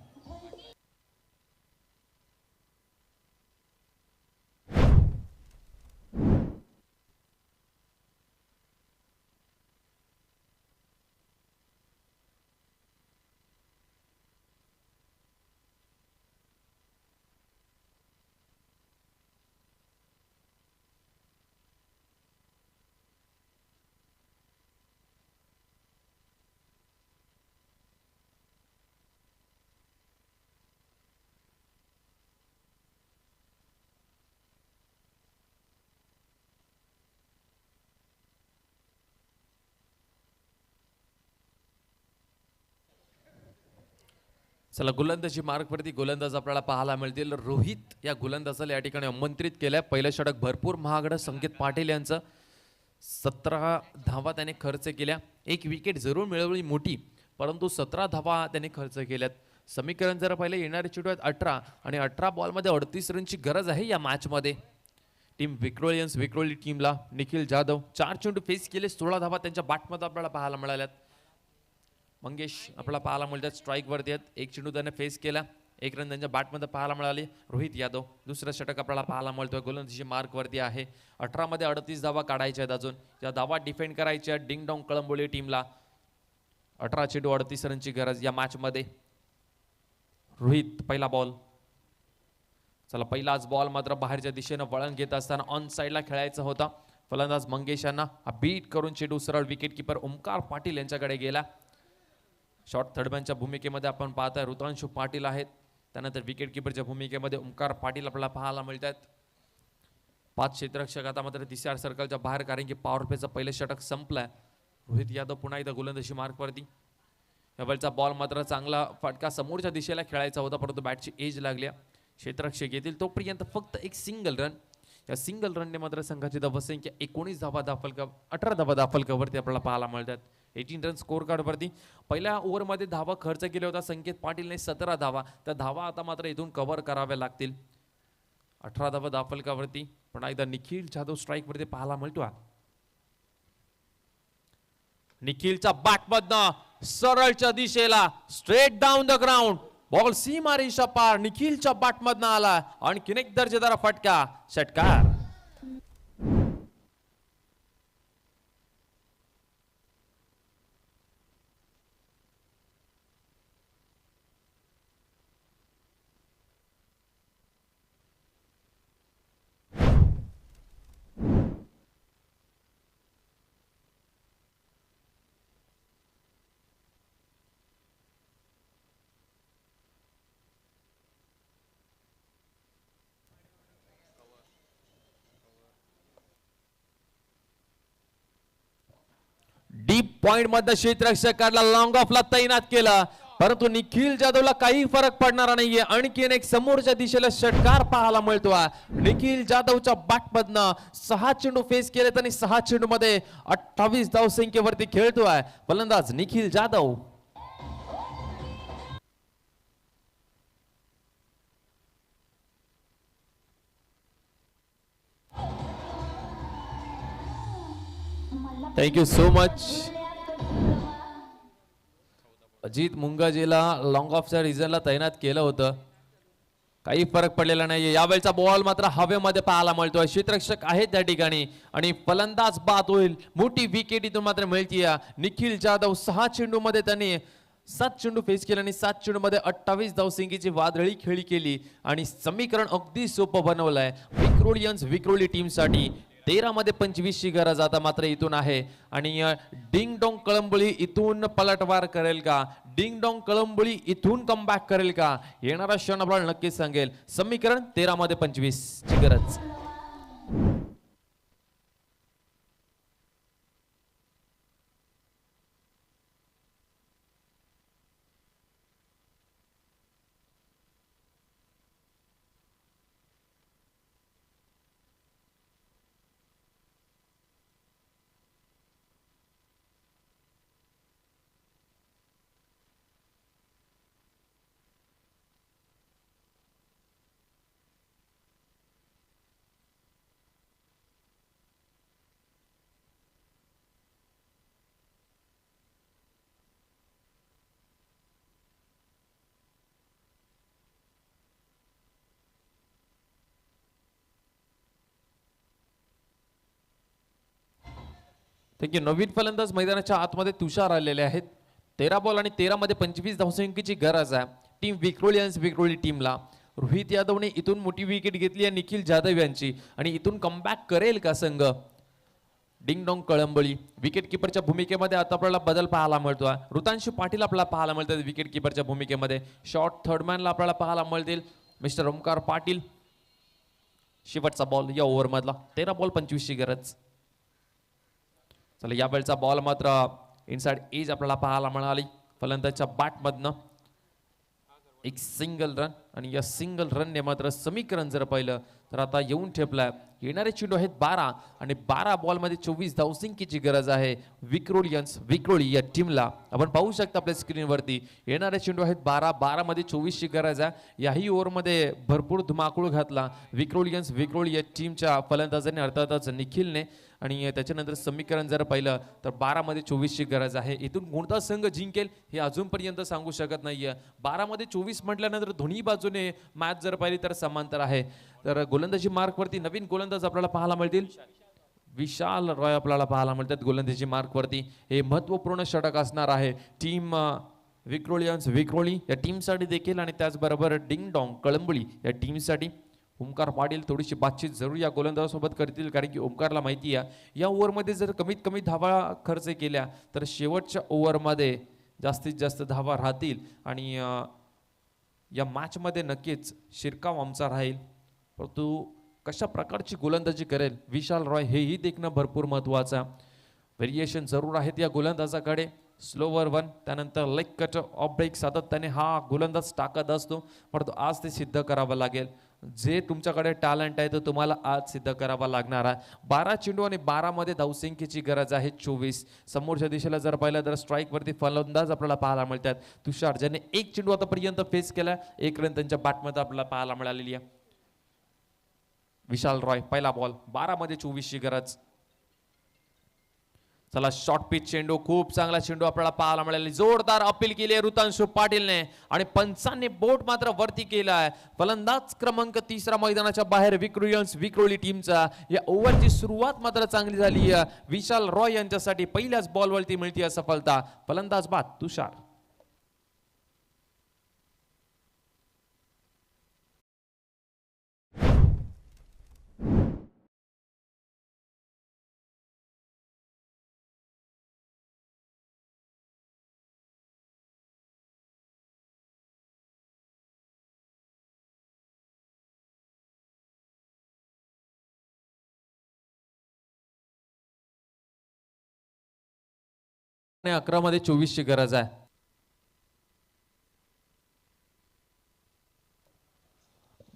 चला गोलंदाजी मार्कवरती गोलंदाज आपल्याला पाहायला मिळतील. रोहित या गोलंदाजाला या ठिकाणी आमंत्रित केलंय. पहिलं षटक भरपूर महागडं संकेत पाटील यांचं. 17 धावा त्याने खर्च केल्या. एक विकेट जरूर मिळवली मोठी, परंतु 17 धावा त्याने खर्च केल्यात. समीकरण जर पाहिलं येणारे चेंडू आहेत 18 आणि 18 बॉलमध्ये 38 रनची गरज आहे या मॅचमध्ये. टीम विक्रोळी टीमला निखिल जाधव 4 चेंडू फेस केले. 16 धावा त्यांच्या बॅटमध्ये आपल्याला पाहायला मिळाल्यात. मंगेश आपल्याला पाहायला मिळतात स्ट्राईक वरती आहेत. 1 चेंडू त्याने फेस केला. 1 रन त्यांच्या बॅटमध्ये पाहायला मिळाले. रोहित यादव दुसरं षटक आपल्याला पाहायला मिळतोय. गोलंदाजी मार्क वरती आहे. 18 मध्ये 38 धावा काढायच्या आहेत. अजून या धावा डिफेंड करायच्या आहेत डिंग डॉंग कळंबोली टीमला. 18 चेंडू 38 रनची गरज या मॅच मध्ये. रोहित पहिला बॉल. चला पहिलाच बॉल मात्र बाहेरच्या दिशेनं वळण घेत असताना ऑन साइडला खेळायचा होता. फलंदाज मंगेश यांना बीट करून चेंडू सरळ विकेट किपर ओमकार पाटील यांच्याकडे गेला. शॉर्ट थर्डमॅनच्या भूमिकेमध्ये आपण पाहताय ऋतांशु पाटील आहेत. त्यानंतर विकेट किपरच्या भूमिकेमध्ये ओमकार पाटील आपल्याला पाहायला मिळतात. 5 क्षेत्ररक्षक आता मात्र तिसऱ्या सर्कलच्या बाहेर, कारण की पॉवर प्लेचं पहिलं षटक संपलंय. रोहित यादव पुन्हा एकदा गोलंदाजी मार्कवरती. यावेळचा बॉल मात्र चांगला फटका समोरच्या दिशेला खेळायचा होता, परंतु बॅटची एज लागल्या. क्षेत्ररक्षक येतील तोपर्यंत फक्त एक सिंगल रन. या सिंगल रनने मात्र संघाची धावसंख्या 19 धावा दाफलका 18 धावा दाफलकावरती आपल्याला पाहायला मिळतात. 18 रन स्कोर कार्डवरती. पहिल्या ओव्हरमध्ये धावा खर्च केला होता संकेत पाटीलने 17 धावा. त्या धावा आता मात्र इथून कव्हर कराव्या लागतील. 18 धावा दाफलकावरती पुन्हा एकदा निखिल जाधव स्ट्राईक वरती पाहायला मिळतो. निखिलच्या बॅटमधनं सरळच्या दिशेला straight down the ground ball सीमारेषा पार निखिलच्या बॅटमधनं आला. आणखीन एक दर्जेदार फटका षटकार. डीप पॉइंट मध्ये क्षेत्ररक्षकाला लॉंग ऑफला तैनात केला, परंतु निखिल जाधवला काही फरक पडणार नाहीये. आणखीन एक समोरच्या दिशेला षटकार पाहायला मिळतोय. निखिल जाधवच्या बॅटमधनं 6 चेंडू फेस केलेत आणि 6 चेंडू मध्ये 28 धावसंख्येवरती खेळतोय फलंदाज Nikhil Jadhav. Thank you so much. Ajit मुंगाजीला लॉंग ऑफच्या रिझनला तैनात केलं होतं, काही फरक पडलेला नाहीये. यावेळचा बॉल मात्र हवेमध्ये पाहायला मिळतोय. क्षेत्ररक्षक आहेत त्या ठिकाणी आणि फलंदाज बाद होईल. मोठी विकेट इथून मात्र मिळतीये. निखिल जाधव 6 चेंडू मध्ये त्यांनी 7 चेंडू फेस केले आणि 7 चेंडू मध्ये 28 धावसंख्येची वादळी खेळी केली आणि समीकरण अगदी सोपं बनवलंय विक्रोळी टीम साठी. 13 मध्ये 25 ची गरज आता मात्र इथून आहे आणि डिंग डोंग कळंबोली इथून पलटवार करेल का? डिंग डोंग कळंबोली इथून कमबॅक करेल का? येणारा क्षण आपल्याला नक्कीच सांगेल. समीकरण 13 मध्ये 25 ची गरज. थँक्यू. नवीन फलंदाज मैदानाच्या आतमध्ये तुषार आलेले आहेत. 13 बॉल आणि 13 मध्ये 25 धावसंख्येची गरज आहे टीम विक्रोळी टीमला. रोहित यादवने इथून मोठी विकेट घेतली आहे निखिल जाधव यांची आणि इथून कमबॅक करेल का संघ? Ding dong Kalamboli. विकेट किपरच्या भूमिकेमध्ये आता आपल्याला बदल पाहायला मिळतोय. ऋतांशु पाटील आपल्याला पाहायला मिळतात विकेट किपरच्या भूमिकेमध्ये. शॉर्ट थर्डमॅनला आपल्याला पाहायला मिळतील मिस्टर ओमकार पाटील. शेवटचा बॉल या ओव्हर मधला. 13 बॉल 25 ची गरज. चला यावेळचा बॉल मात्र इनसाइड एज आपल्याला पाहायला मिळाली फलंदाजच्या बॅटमधनं. एक सिंगल रन आणि या सिंगल रनने मात्र समीकरण जर पाहिलं तर आता येऊन ठेपलाय. येणारे चेंडू आहेत 12 आणि 12 बॉलमध्ये 24 धावसंख्येची गरज आहे विक्रोळी या टीमला. आपण पाहू शकता आपल्या स्क्रीनवरती येणारे चेंडू आहेत 12 मध्ये 24 ची गरज आहे. याही ओव्हरमध्ये भरपूर धुमाकूळ घातला विक्रोळी या टीमच्या फलंदाजांनी अर्थातच निखिलने. आणि त्याच्यानंतर समीकरण जर पाहिलं तर 12 मध्ये 24 ची गरज आहे. इथून कोणता संघ जिंकेल हे अजूनपर्यंत सांगू शकत नाहीये. 12 मध्ये 24 म्हटल्यानंतर दोन्ही बाजूने मॅच जर पाहिली तर समांतर आहे. तर गोलंदाजी मार्कवरती नवीन गोलंदाज आपल्याला पाहायला मिळतील. विशाल रॉय आपल्याला पाहायला मिळतात गोलंदाजी मार्कवरती. हे महत्त्वपूर्ण षटक असणार आहे टीम विक्रोळी या टीमसाठी देखील आणि त्याचबरोबर डिंग डॉंग कळंबळी या टीमसाठी. ओमकार पाटील थोडीशी बातचीत जरूर या गोलंदाजासोबत करतील कारण की ओमकारला माहिती आहे या ओव्हरमध्ये जर कमीत कमी धावा खर्च केल्या तर शेवटच्या ओव्हरमध्ये जास्तीत जास्त धावा राहतील आणि या मॅचमध्ये नक्कीच शिरकाव आमचा राहील. परंतु कशा प्रकारची गोलंदाजी करेल विशाल रॉय हेही देखणं भरपूर महत्त्वाचं. व्हेरिएशन जरूर आहेत या गोलंदाजाकडे. स्लोवर वन त्यानंतर लेग कट ऑफ ब्रेक सातत्याने हा गोलंदाज टाकत असतो. परंतु आज ते सिद्ध करावं लागेल. जे तुमच्याकडे टॅलेंट आहे ते तुम्हाला आज सिद्ध करावा लागणार आहे. 12 चेंडू आणि 12 मध्ये धावसंख्येची गरज आहे 24. समोरच्या दिशेला जर पाहिलं तर स्ट्राईक वरती फलंदाज आपल्याला पाहायला मिळतात. तुषार ज्याने एक चेंडू आतापर्यंत फेस केला. एक रन त्यांच्या बॅटमध्ये आपल्याला पाहायला मिळालेली आहे. विशाल रॉय पहिला बॉल 12 मध्ये 24 ची गरज. चला शॉर्ट पिच चेंडू खूप चांगला चेंडू आपल्याला पाहायला मिळाली. जोरदार अपील केली आहे ऋतांशु पाटीलने आणि पंचांनी बोट मात्र वरती केलाय. फलंदाज क्रमांक 3 मैदानाच्या बाहेर विक्रोळी टीमचा. या ओव्हरची सुरुवात मात्र चांगली झाली विशाल रॉय यांच्यासाठी. पहिल्याच बॉलवरती मिळते सफलता. फलंदाज बाद तुषार. आणि 11 मध्ये 24 ची गरज आहे.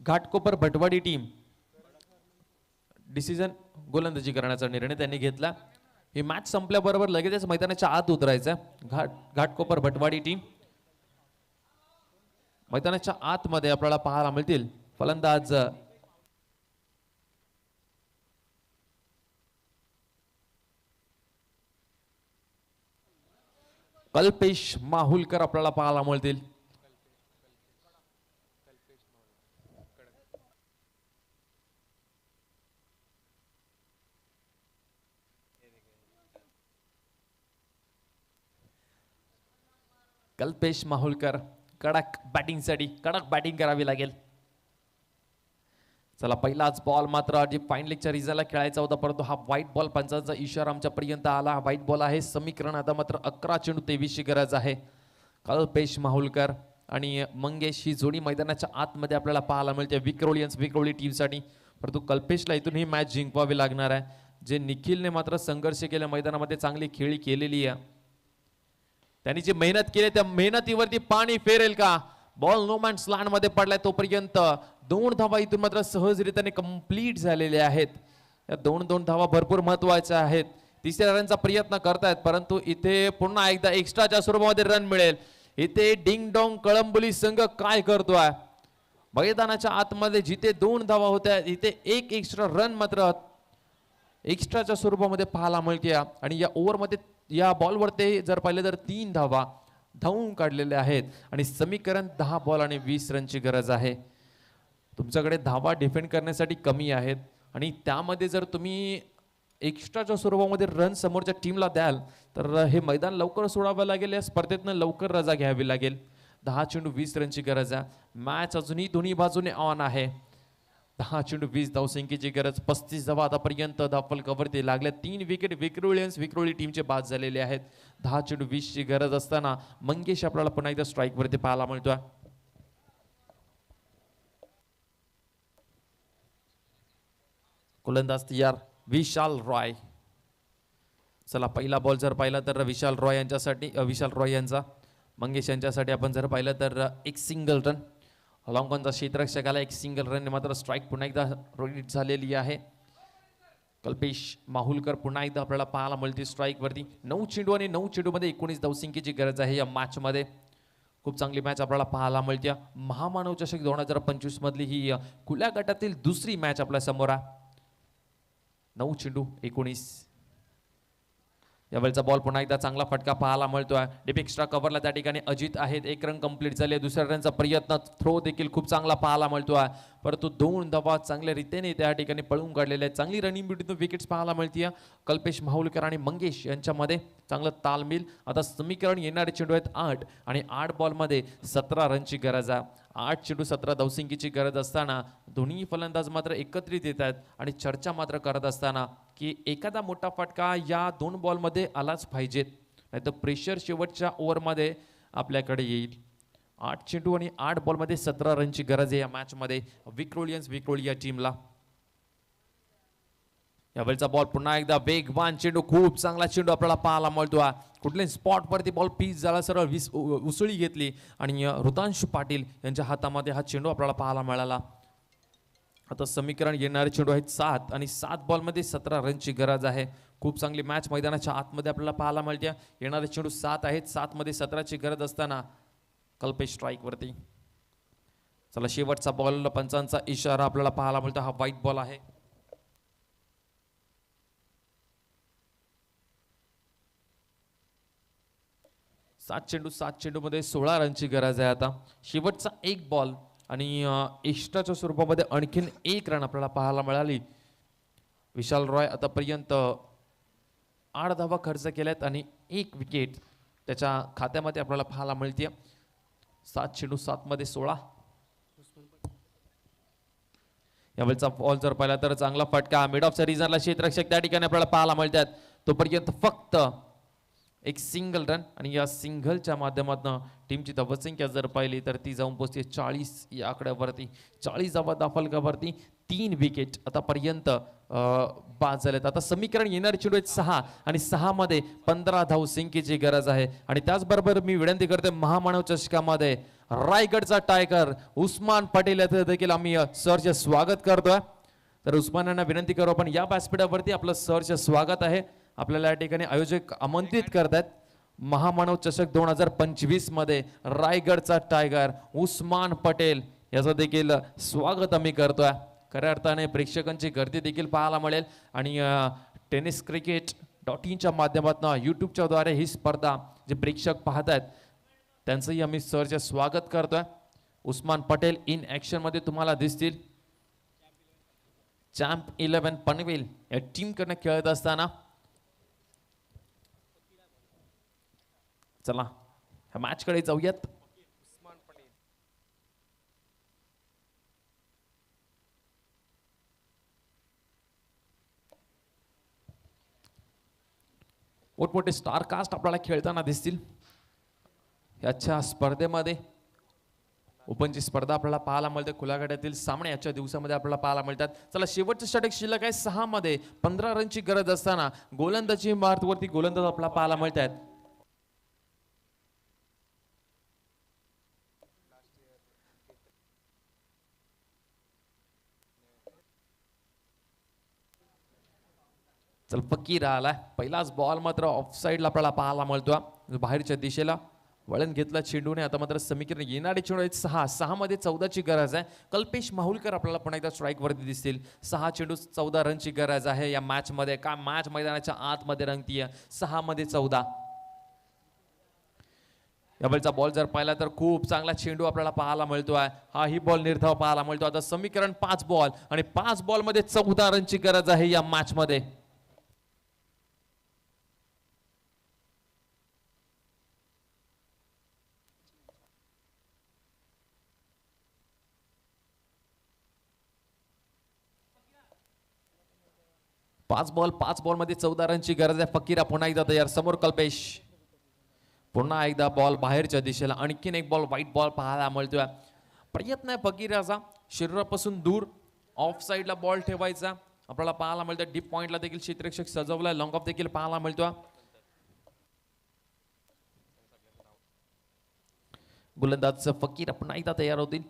घाटकोपर भटवाडी टीम डिसिजन गोलंदाजी करण्याचा निर्णय त्यांनी घेतला. ही मॅच संपल्याबरोबर लगेचच मैदानाच्या आत उतरायचं. घाटकोपर भटवाडी टीम मैदानाच्या आतमध्ये आपल्याला पाहायला मिळतील. फलंदाज कल्पेश माहुलकर आपल्याला पाहायला मिळतील. कल्पेश माहुलकर कडक बॅटिंग करावी लागेल. चला पहिलाच बॉल मात्र जे फाईन लेगच्या रिझनला खेळायचा होता परंतु हा व्हाईट बॉल पंचांचा इशारा आमच्यापर्यंत आला. हा व्हाईट बॉल आहे. समीकरण आता मात्र 11 चेंडू 23 ची गरज आहे. कल्पेश माहुलकर आणि मंगेश ही जोडी मैदानाच्या आतमध्ये आपल्याला पाहायला मिळते विक्रोळी टीमसाठी. परंतु कल्पेशला इथून ही मॅच जिंकवावी लागणार आहे. जे निखिलने मात्र संघर्ष केला मैदानामध्ये चांगली खेळी केलेली आहे. त्यांनी जी मेहनत केली त्या मेहनतीवरती पाणी फेरेल का. बॉल नो मॅन्स लँड मध्ये पडलाय तोपर्यंत 2 धावा इथून मात्र सहजरित्याने कंप्लीट झालेल्या आहेत. या 2 धावा भरपूर महत्वाच्या आहेत. तिसऱ्या रनचा प्रयत्न करतायत परंतु इथे पुन्हा एकदा एक्स्ट्राच्या स्वरूपामध्ये रन मिळेल. इथे डिंग डॉंग कळंबोली संघ काय करतोय. मैदानाच्या आतमध्ये जिथे 2 धावा होत्या इथे एक एक्स्ट्रा रन मात्र एक्स्ट्राच्या स्वरूपामध्ये पाहायला मिळते. आणि या ओव्हरमध्ये या बॉलवर ते जर पाहिलं तर 3 धावा धावून काढलेले आहेत आणि समीकरण 10 बॉल आणि 20 रनची गरज आहे. तुमच्याकडे धावा डिफेंड करण्यासाठी कमी आहेत आणि त्यामध्ये जर तुम्ही एक्स्ट्राच्या स्वरूपामध्ये रन समोरच्या टीमला द्याल तर हे मैदान लवकर सोडावं लागेल. या स्पर्धेतनं लवकर रजा घ्यावी लागेल. 10 चेंडू 20 रनची गरज आहे. मॅच अजूनही दोन्ही बाजूने ऑन आहे. 10 चेंडू 20 धावसंख्येची गरज. 35 धावा आतापर्यंत धावफलकावरती लागल्या. 3 विकेट विक्रोळी टीमचे बाद झालेले आहेत. 10 चेंडू 20 ची गरज असताना मंगेश आपल्याला पुन्हा एकदा स्ट्राईक वरती पाहायला मिळतोय. गोलंदाज तयार विशाल रॉय. चला पहिला बॉल जर पाहिला तर विशाल रॉय यांचा मंगेश यांच्यासाठी आपण जर पाहिलं तर एक सिंगल रन, लॉंगॉनचा क्षेत्ररक्षकाला एक सिंगल रन, मात्र स्ट्राईक पुन्हा एकदा रोलिट झालेली आहे. कल्पेश माहुलकर पुन्हा एकदा आपल्याला पाहायला मिळते स्ट्राईक वरती. 9 चेंडू आणि 9 चेंडू मध्ये 19 धावसंख्येची गरज आहे या मॅच मध्ये. खूप चांगली मॅच आपल्याला पाहायला मिळते. महामानव चषक 2025 मधली ही खुल्या गटातील दुसरी मॅच आपल्या समोर आहे. 9 चेंडू 19. यावेळचा बॉल पुन्हा एकदा चांगला फटका पाहायला मिळतोय. डीप एक्स्ट्रा कव्हरला त्या ठिकाणी अजित आहेत. एक रन कंप्लीट झाले. दुसऱ्या रनचा प्रयत्न, थ्रो देखील खूप चांगला पाहायला मिळतोय, परंतु 2 धावा चांगल्या रीतीने त्या ठिकाणी पळून काढलेले आहेत. चांगली रनिंग बिटवीन विकेट्स पाहायला मिळते. कल्पेश माहुलकर आणि मंगेश यांच्यामध्ये चांगलं तालमील. आता समीकरण येणारे चेंडू आहेत 8 आणि 8 बॉलमध्ये 17 रनची गरज आहे. 8 चेंडू 17 धावसंख्येची गरज असताना दोन्ही फलंदाज मात्र एकत्रित येत आहेत आणि चर्चा मात्र करत असताना की एखादा मोठा फटका या 2 बॉलमध्ये आलाच पाहिजेत, नाहीतर प्रेशर शेवटच्या ओव्हरमध्ये आपल्याकडे येईल. 8 चेंडू आणि 8 बॉलमध्ये 17 रनची गरज आहे या मॅचमध्ये विक्रोळी या टीमला. यावेळचा बॉल पुन्हा एकदा वेगवान चेंडू, खूप चांगला चेंडू आपल्याला पाहायला मिळतो. कुठल्याही स्पॉट वरती बॉल पीच झाला, सरळ उसळी घेतली आणि ऋतांशु पाटील यांच्या हातामध्ये हा चेंडू आपल्याला पाहायला मिळाला. आता समीकरण येणारे चेंडू आहेत 7 आणि 7 बॉलमध्ये 17 रनची गरज आहे. खूप चांगली मॅच मैदानाच्या आतमध्ये आपल्याला पाहायला मिळते. येणारे चेंडू 7 आहेत. 7 मध्ये 17ची गरज असताना कल्पेश स्ट्राईक वरती. चला शेवटचा बॉल, पंचांचा इशारा आपल्याला पाहायला मिळतो. हा व्हाईट बॉल आहे. 7 चेंडू मध्ये 16 रनची गरज आहे. आता शेवटचा एक बॉल आणि एक्स्ट्राच्या स्वरूपामध्ये आणखीन एक रन आपल्याला पाहायला मिळाली. विशाल रॉय आतापर्यंत 8 धावा खर्च केल्यात आणि 1 विकेट त्याच्या खात्यामध्ये आपल्याला पाहायला मिळते. 7 चेंडू 7 मध्ये 16. यावेळचा बॉल जर पाहिला तर चांगला फटका, मिड ऑफ रिझनला क्षेत्ररक्षक त्या ठिकाणी आपल्याला पाहायला मिळतात. तोपर्यंत फक्त एक सिंगल रन आणि या सिंगलच्या माध्यमातून टीमची धावसंख्या जर पाहिली तर ती जाऊन पोहोचते 40 या आकड्यावरती. 40 धावा दाफलकावरती 3 विकेट आतापर्यंत बाद झालेत. आता समीकरण येणारे चेंडू आहेत 6 आणि 6 मध्ये 15 धावसंख्येची गरज आहे. आणि त्याचबरोबर मी विनंती करते, महामानव चषकामध्ये रायगडचा टायगर उस्मान पटेल याचं देखील आम्ही सरचे स्वागत करतोय. तर उस्मान यांना विनंती करू आपण या व्यासपीठावरती आपलं सरचे स्वागत आहे. आपल्याला या ठिकाणी आयोजक आमंत्रित करतात. महामानव चषक 2025 मध्ये रायगडचा टायगर उस्मान पटेल याचं देखील स्वागत आम्ही करतोय. खऱ्या अर्थाने प्रेक्षकांची गर्दी देखील पाहायला मिळेल आणि टेनिस cricket.in माध्यमातून यूट्यूबच्या द्वारे ही स्पर्धा जे प्रेक्षक पाहत आहेत त्यांचंही आम्ही सरचे स्वागत करतोय. उस्मान पटेल इन ऍक्शन मध्ये तुम्हाला दिसतील. चॅम्प 11 पनवेल या टीम कडनं खेळत असताना. चला ह्या मॅच कडे जाऊयात. मोठमोठे स्टार कास्ट आपल्याला खेळताना दिसतील याच्या स्पर्धेमध्ये. ओपनची स्पर्धा आपल्याला पाहायला मिळते. खुल्या गटातील सामने आजच्या दिवसामध्ये आपल्याला पाहायला मिळतात. चला शेवटचं षटक शिल्लक आहे. 6 मध्ये 15 रनची गरज असताना गोलंदाजी मार्गवरती गोलंदाज आपल्याला पाहायला मिळतात. चल फकीर आलाय. पहिलाच बॉल मात्र ऑफ साईडला आपल्याला पाहायला मिळतो. बाहेरच्या दिशेला वळण घेतला चेंडूने. आता मात्र समीकरण येणारे चेंडू आहेत 6 मध्ये 14ची गरज आहे. कल्पेश माहुलकर आपल्याला पुन्हा एकदा स्ट्राईक वरती दिसतील. 6 चेंडू 14 रनची गरज आहे या मॅच मध्ये. का मॅच मैदानाच्या आतमध्ये रंगतीये. 6 मध्ये 14. यावेळचा बॉल जर पाहिला तर खूप चांगला चेंडू आपल्याला पाहायला मिळतोय. हा ही बॉल निर्धाव पाहायला मिळतो. आता समीकरण 5 बॉल आणि 5 बॉल मध्ये 14 रनची गरज आहे या मॅच मध्ये. पाच बॉल मध्ये 14 रनची गरज आहे. फकीरा पुन्हा एकदा तयार. समोर कल्पेश. पुन्हा एकदा बॉल बाहेरच्या दिशेला. आणखीन एक बॉल व्हाईट बॉल पाहायला मिळतोय. प्रयत्न आहे फकीराचा शरीरापासून दूर ऑफ साईडला बॉल ठेवायचा आपल्याला पाहायला मिळतं. डीप पॉइंटला देखील क्षेत्ररक्षक सजवलाय. लॉंग ऑफ देखील पाहायला मिळतोय. गोलंदाज फकीर पुन्हा एकदा तयार होतील.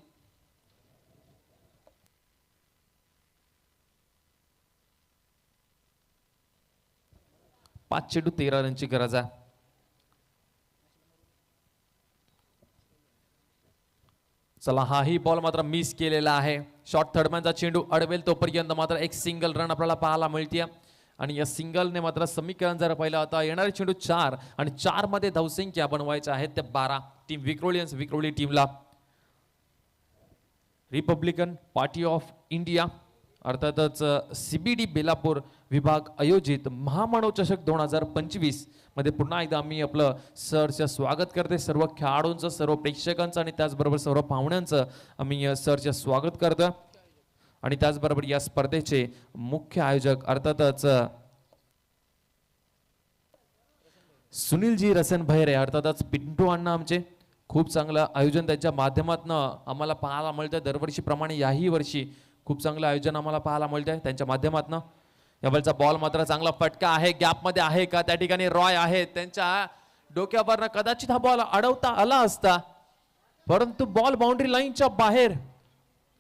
5 चेंडू 13 रनची गरज आहे. चला हाही बॉल मात्र मिस केलेला आहे. शॉर्ट थर्डमॅनचा चेंडू अडवेल तोपर्यंत मात्र एक सिंगल रन आपल्याला पाहायला मिळते आणि या सिंगलने मात्र समीकरण जर पाहिलं आता येणारे चेंडू 4 आणि 4 मध्ये धावसंख्या बनवायच्या आहेत त्या 12. टीम विक्रोळी टीमला रिपब्लिकन पार्टी ऑफ इंडिया अर्थातच CBD बेलापूर विभाग आयोजित महामानव चषक 2025 मध्ये पुन्हा एकदा आम्ही आपलं सरचं स्वागत करते. सर्व खेळाडूंचं, सर्व प्रेक्षकांचं आणि त्याचबरोबर सर्व पाहुण्यांचं आम्ही सरचं स्वागत करतो. आणि त्याचबरोबर या स्पर्धेचे मुख्य आयोजक अर्थातच सुनीलजी रसन भैरे अर्थातच पिंटू अण्णा आमचे. खूप चांगलं आयोजन त्यांच्या माध्यमातून आम्हाला पाहायला मिळतं. दरवर्षीप्रमाणे याही वर्षी खूप चांगलं आयोजन आम्हाला पाहायला मिळतंय त्यांच्या माध्यमातून. यावेळचा बॉल मात्र चांगला फटका आहे, गॅप मध्ये आहे का त्या ठिकाणी रॉय आहे त्यांच्या डोक्यावरनं कदाचित हा बॉल अडवता आला असता, परंतु बॉल बाउंड्री लाईनच्या बाहेर.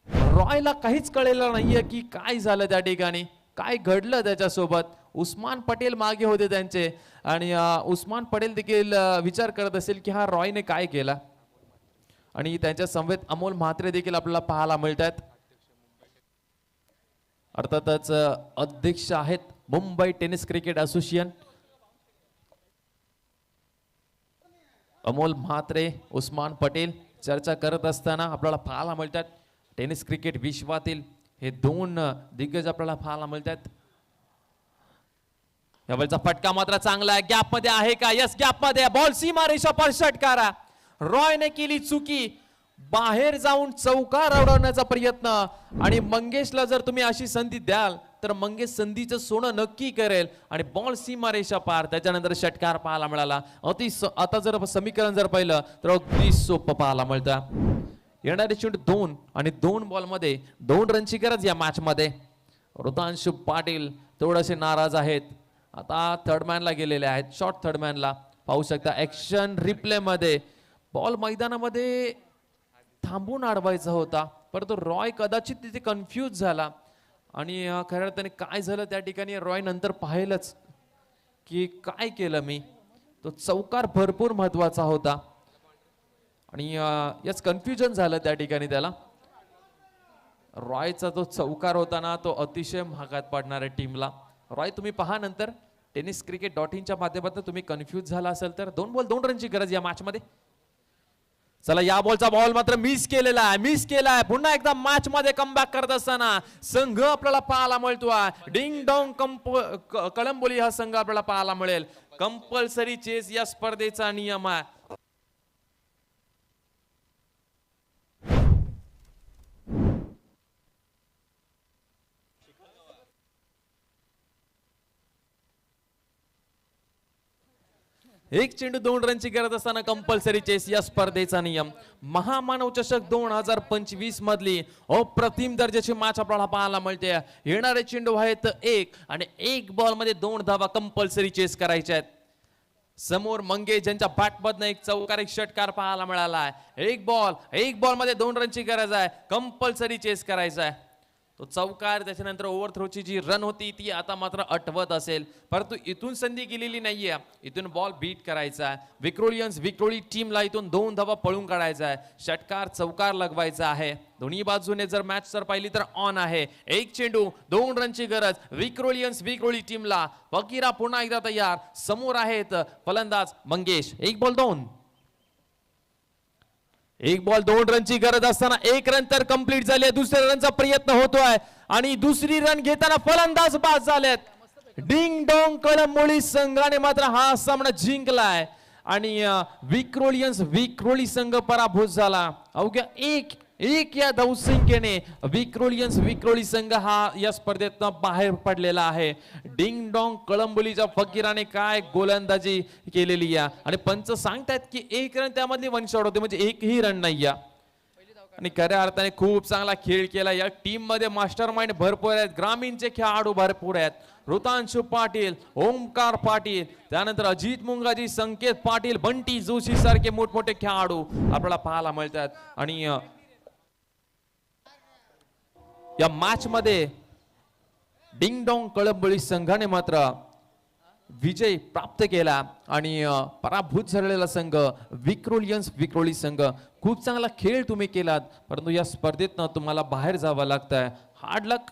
रॉयला काहीच कळलेलं नाहीये की काय झालं त्या ठिकाणी, काय घडलं त्याच्यासोबत. उस्मान पटेल मागे होते त्यांचे आणि उस्मान पटेल देखील विचार करत असेल की हा रॉयने काय केला. आणि त्यांच्या समवेत अमोल म्हात्रे देखील आपल्याला पाहायला मिळतात. अर्थातच अध्यक्ष आहेत Mumbai tennis cricket association. Amol Mhatre, Usman Patel चर्चा करत असताना आपल्याला पाहायला मिळतात. टेनिस क्रिकेट विश्वातील हे 2 दिग्गज आपल्याला पाहायला मिळतात. यावेळचा फटका मात्र चांगला आहे, गॅप मध्ये आहे का? यस, गॅप मध्ये. बॉल सीमा रेषा पर षटकारा. रॉयने केली चुकी, बाहेर जाऊन चौकार उडवण्याचा प्रयत्न. आणि मंगेशला जर तुम्ही अशी संधी द्याल तर मंगेश संधीचं सोनं नक्की करेल आणि बॉल सीमा रेषा पार. त्याच्यानंतर षटकार पाहायला मिळाला. आता जर समीकरण जर पाहिलं तर अगदी सोपं पाहायला मिळतं. येणारे चेंडू 2 आणि 2 बॉल मध्ये 2 रनची गरज या मॅच मध्ये. ऋतांशु पाटील थोडेसे नाराज आहेत. आता थर्डमॅनला गेलेले आहेत. शॉर्ट थर्डमॅनला पाहू शकता ऍक्शन रिप्ले मध्ये बॉल मैदानामध्ये थांबून अडवायचा होता, परंतु रॉय कदाचित तिथे कन्फ्यूज झाला. आणि खऱ्या अर्थाने काय झालं त्या ठिकाणी रॉय नंतर पाहिलंच की काय केलं मी. तो चौकार भरपूर महत्वाचा होता आणि याच कन्फ्युजन झालं त्या ठिकाणी त्याला. रॉयचा तो चौकार होता ना, तो अतिशय महागात पडणार आहे टीमला. रॉय तुम्ही पहा नंतर tenniscricket.in च्या माध्यमातून तुम्ही कन्फ्यूज झाला असेल तर 2 बॉल 2 रनची गरज या मॅच मध्ये. चला या बॉलचा बॉल मात्र मिस केलेला आहे. पुन्हा एकदा मॅच मध्ये कमबॅक करत असताना संघ आपल्याला पाहायला मिळतोय. डिंग डोंग कळंबोली हा संघ आपल्याला पाहायला मिळेल. कंपल्सरी चेस या स्पर्धेचा नियम आहे. एक चेंडू 2 रनची गरज असताना कंपल्सरी चेस या स्पर्धेचा नियम. महामानव चषक 2025 मधली अप्रतिम दर्जाची मॅच आपल्याला पाहायला मिळते. येणारे चेंडू आहेत 1 आणि 1 बॉल मध्ये 2 धावा कंपल्सरी चेस करायच्या आहेत. समोर मंगेश ज्यांच्या बॅटमधनं एक चौकार एक षटकार पाहायला मिळाला आहे. 1 बॉल मध्ये 2 रनची गरज आहे. कंपल्सरी चेस करायचा आहे. तो चौकार त्याच्यानंतर ओव्हरथ्रोची जी रन होती ती आता मात्र अटवत असेल, परंतु इथून संधी गेलेली नाहीये. इथून बॉल बीट करायचा आहे. विक्रोळी टीमला इथून 2 धावा पळून काढायचा आहे. षटकार चौकार लगवायचा आहे. दोन्ही बाजूने जर मॅच जर पाहिली तर ऑन आहे. 1 चेंडू 2 रनची गरज विक्रोळी टीमला. फकीरा पुन्हा एकदा तयार. समोर आहेत फलंदाज मंगेश. 1 बॉल 2 रनची गरज असताना 1 रन तर कंप्लीट झाली. दुसऱ्या रनचा प्रयत्न होतोय आणि दुसरी रन घेताना फलंदाज बाद झालेत. डिंग डोंग कळंबोली संघाने मात्र हा सामना जिंकलाय आणि विक्रोळी संघ पराभूत झाला. अवघ्या एक या धावसंख्येने विक्रोळी संघ हा या स्पर्धेतनं बाहेर पडलेला आहे. डिंग डोंग कळंबोलीच्या फकीराने काय गोलंदाजी केलेली या आणि पंच सांगतायत की 1 रन त्यामधली 1 शॉट होते, म्हणजे एकही रन नाही या. आणि खऱ्या अर्थाने खूप चांगला खेळ केला. या टीम मध्ये मास्टर माइंड भरपूर आहेत, ग्रामीणचे खेळाडू भरपूर आहेत. ऋतांशु पाटील, ओमकार पाटील, त्यानंतर अजित मुंगाजी, संकेत पाटील, बंटी जोशी सारखे मोठमोठे खेळाडू आपल्याला पाहायला मिळतात. आणि या मॅच मध्ये डिंगडोंग कळंबोली संघाने मात्र विजय प्राप्त केला आणि पराभूत झालेला संघ विक्रोळी संघ. खूप चांगला खेळ तुम्ही केलात, परंतु या स्पर्धेतनं तुम्हाला बाहेर जावं लागतंय. हार्ड लक.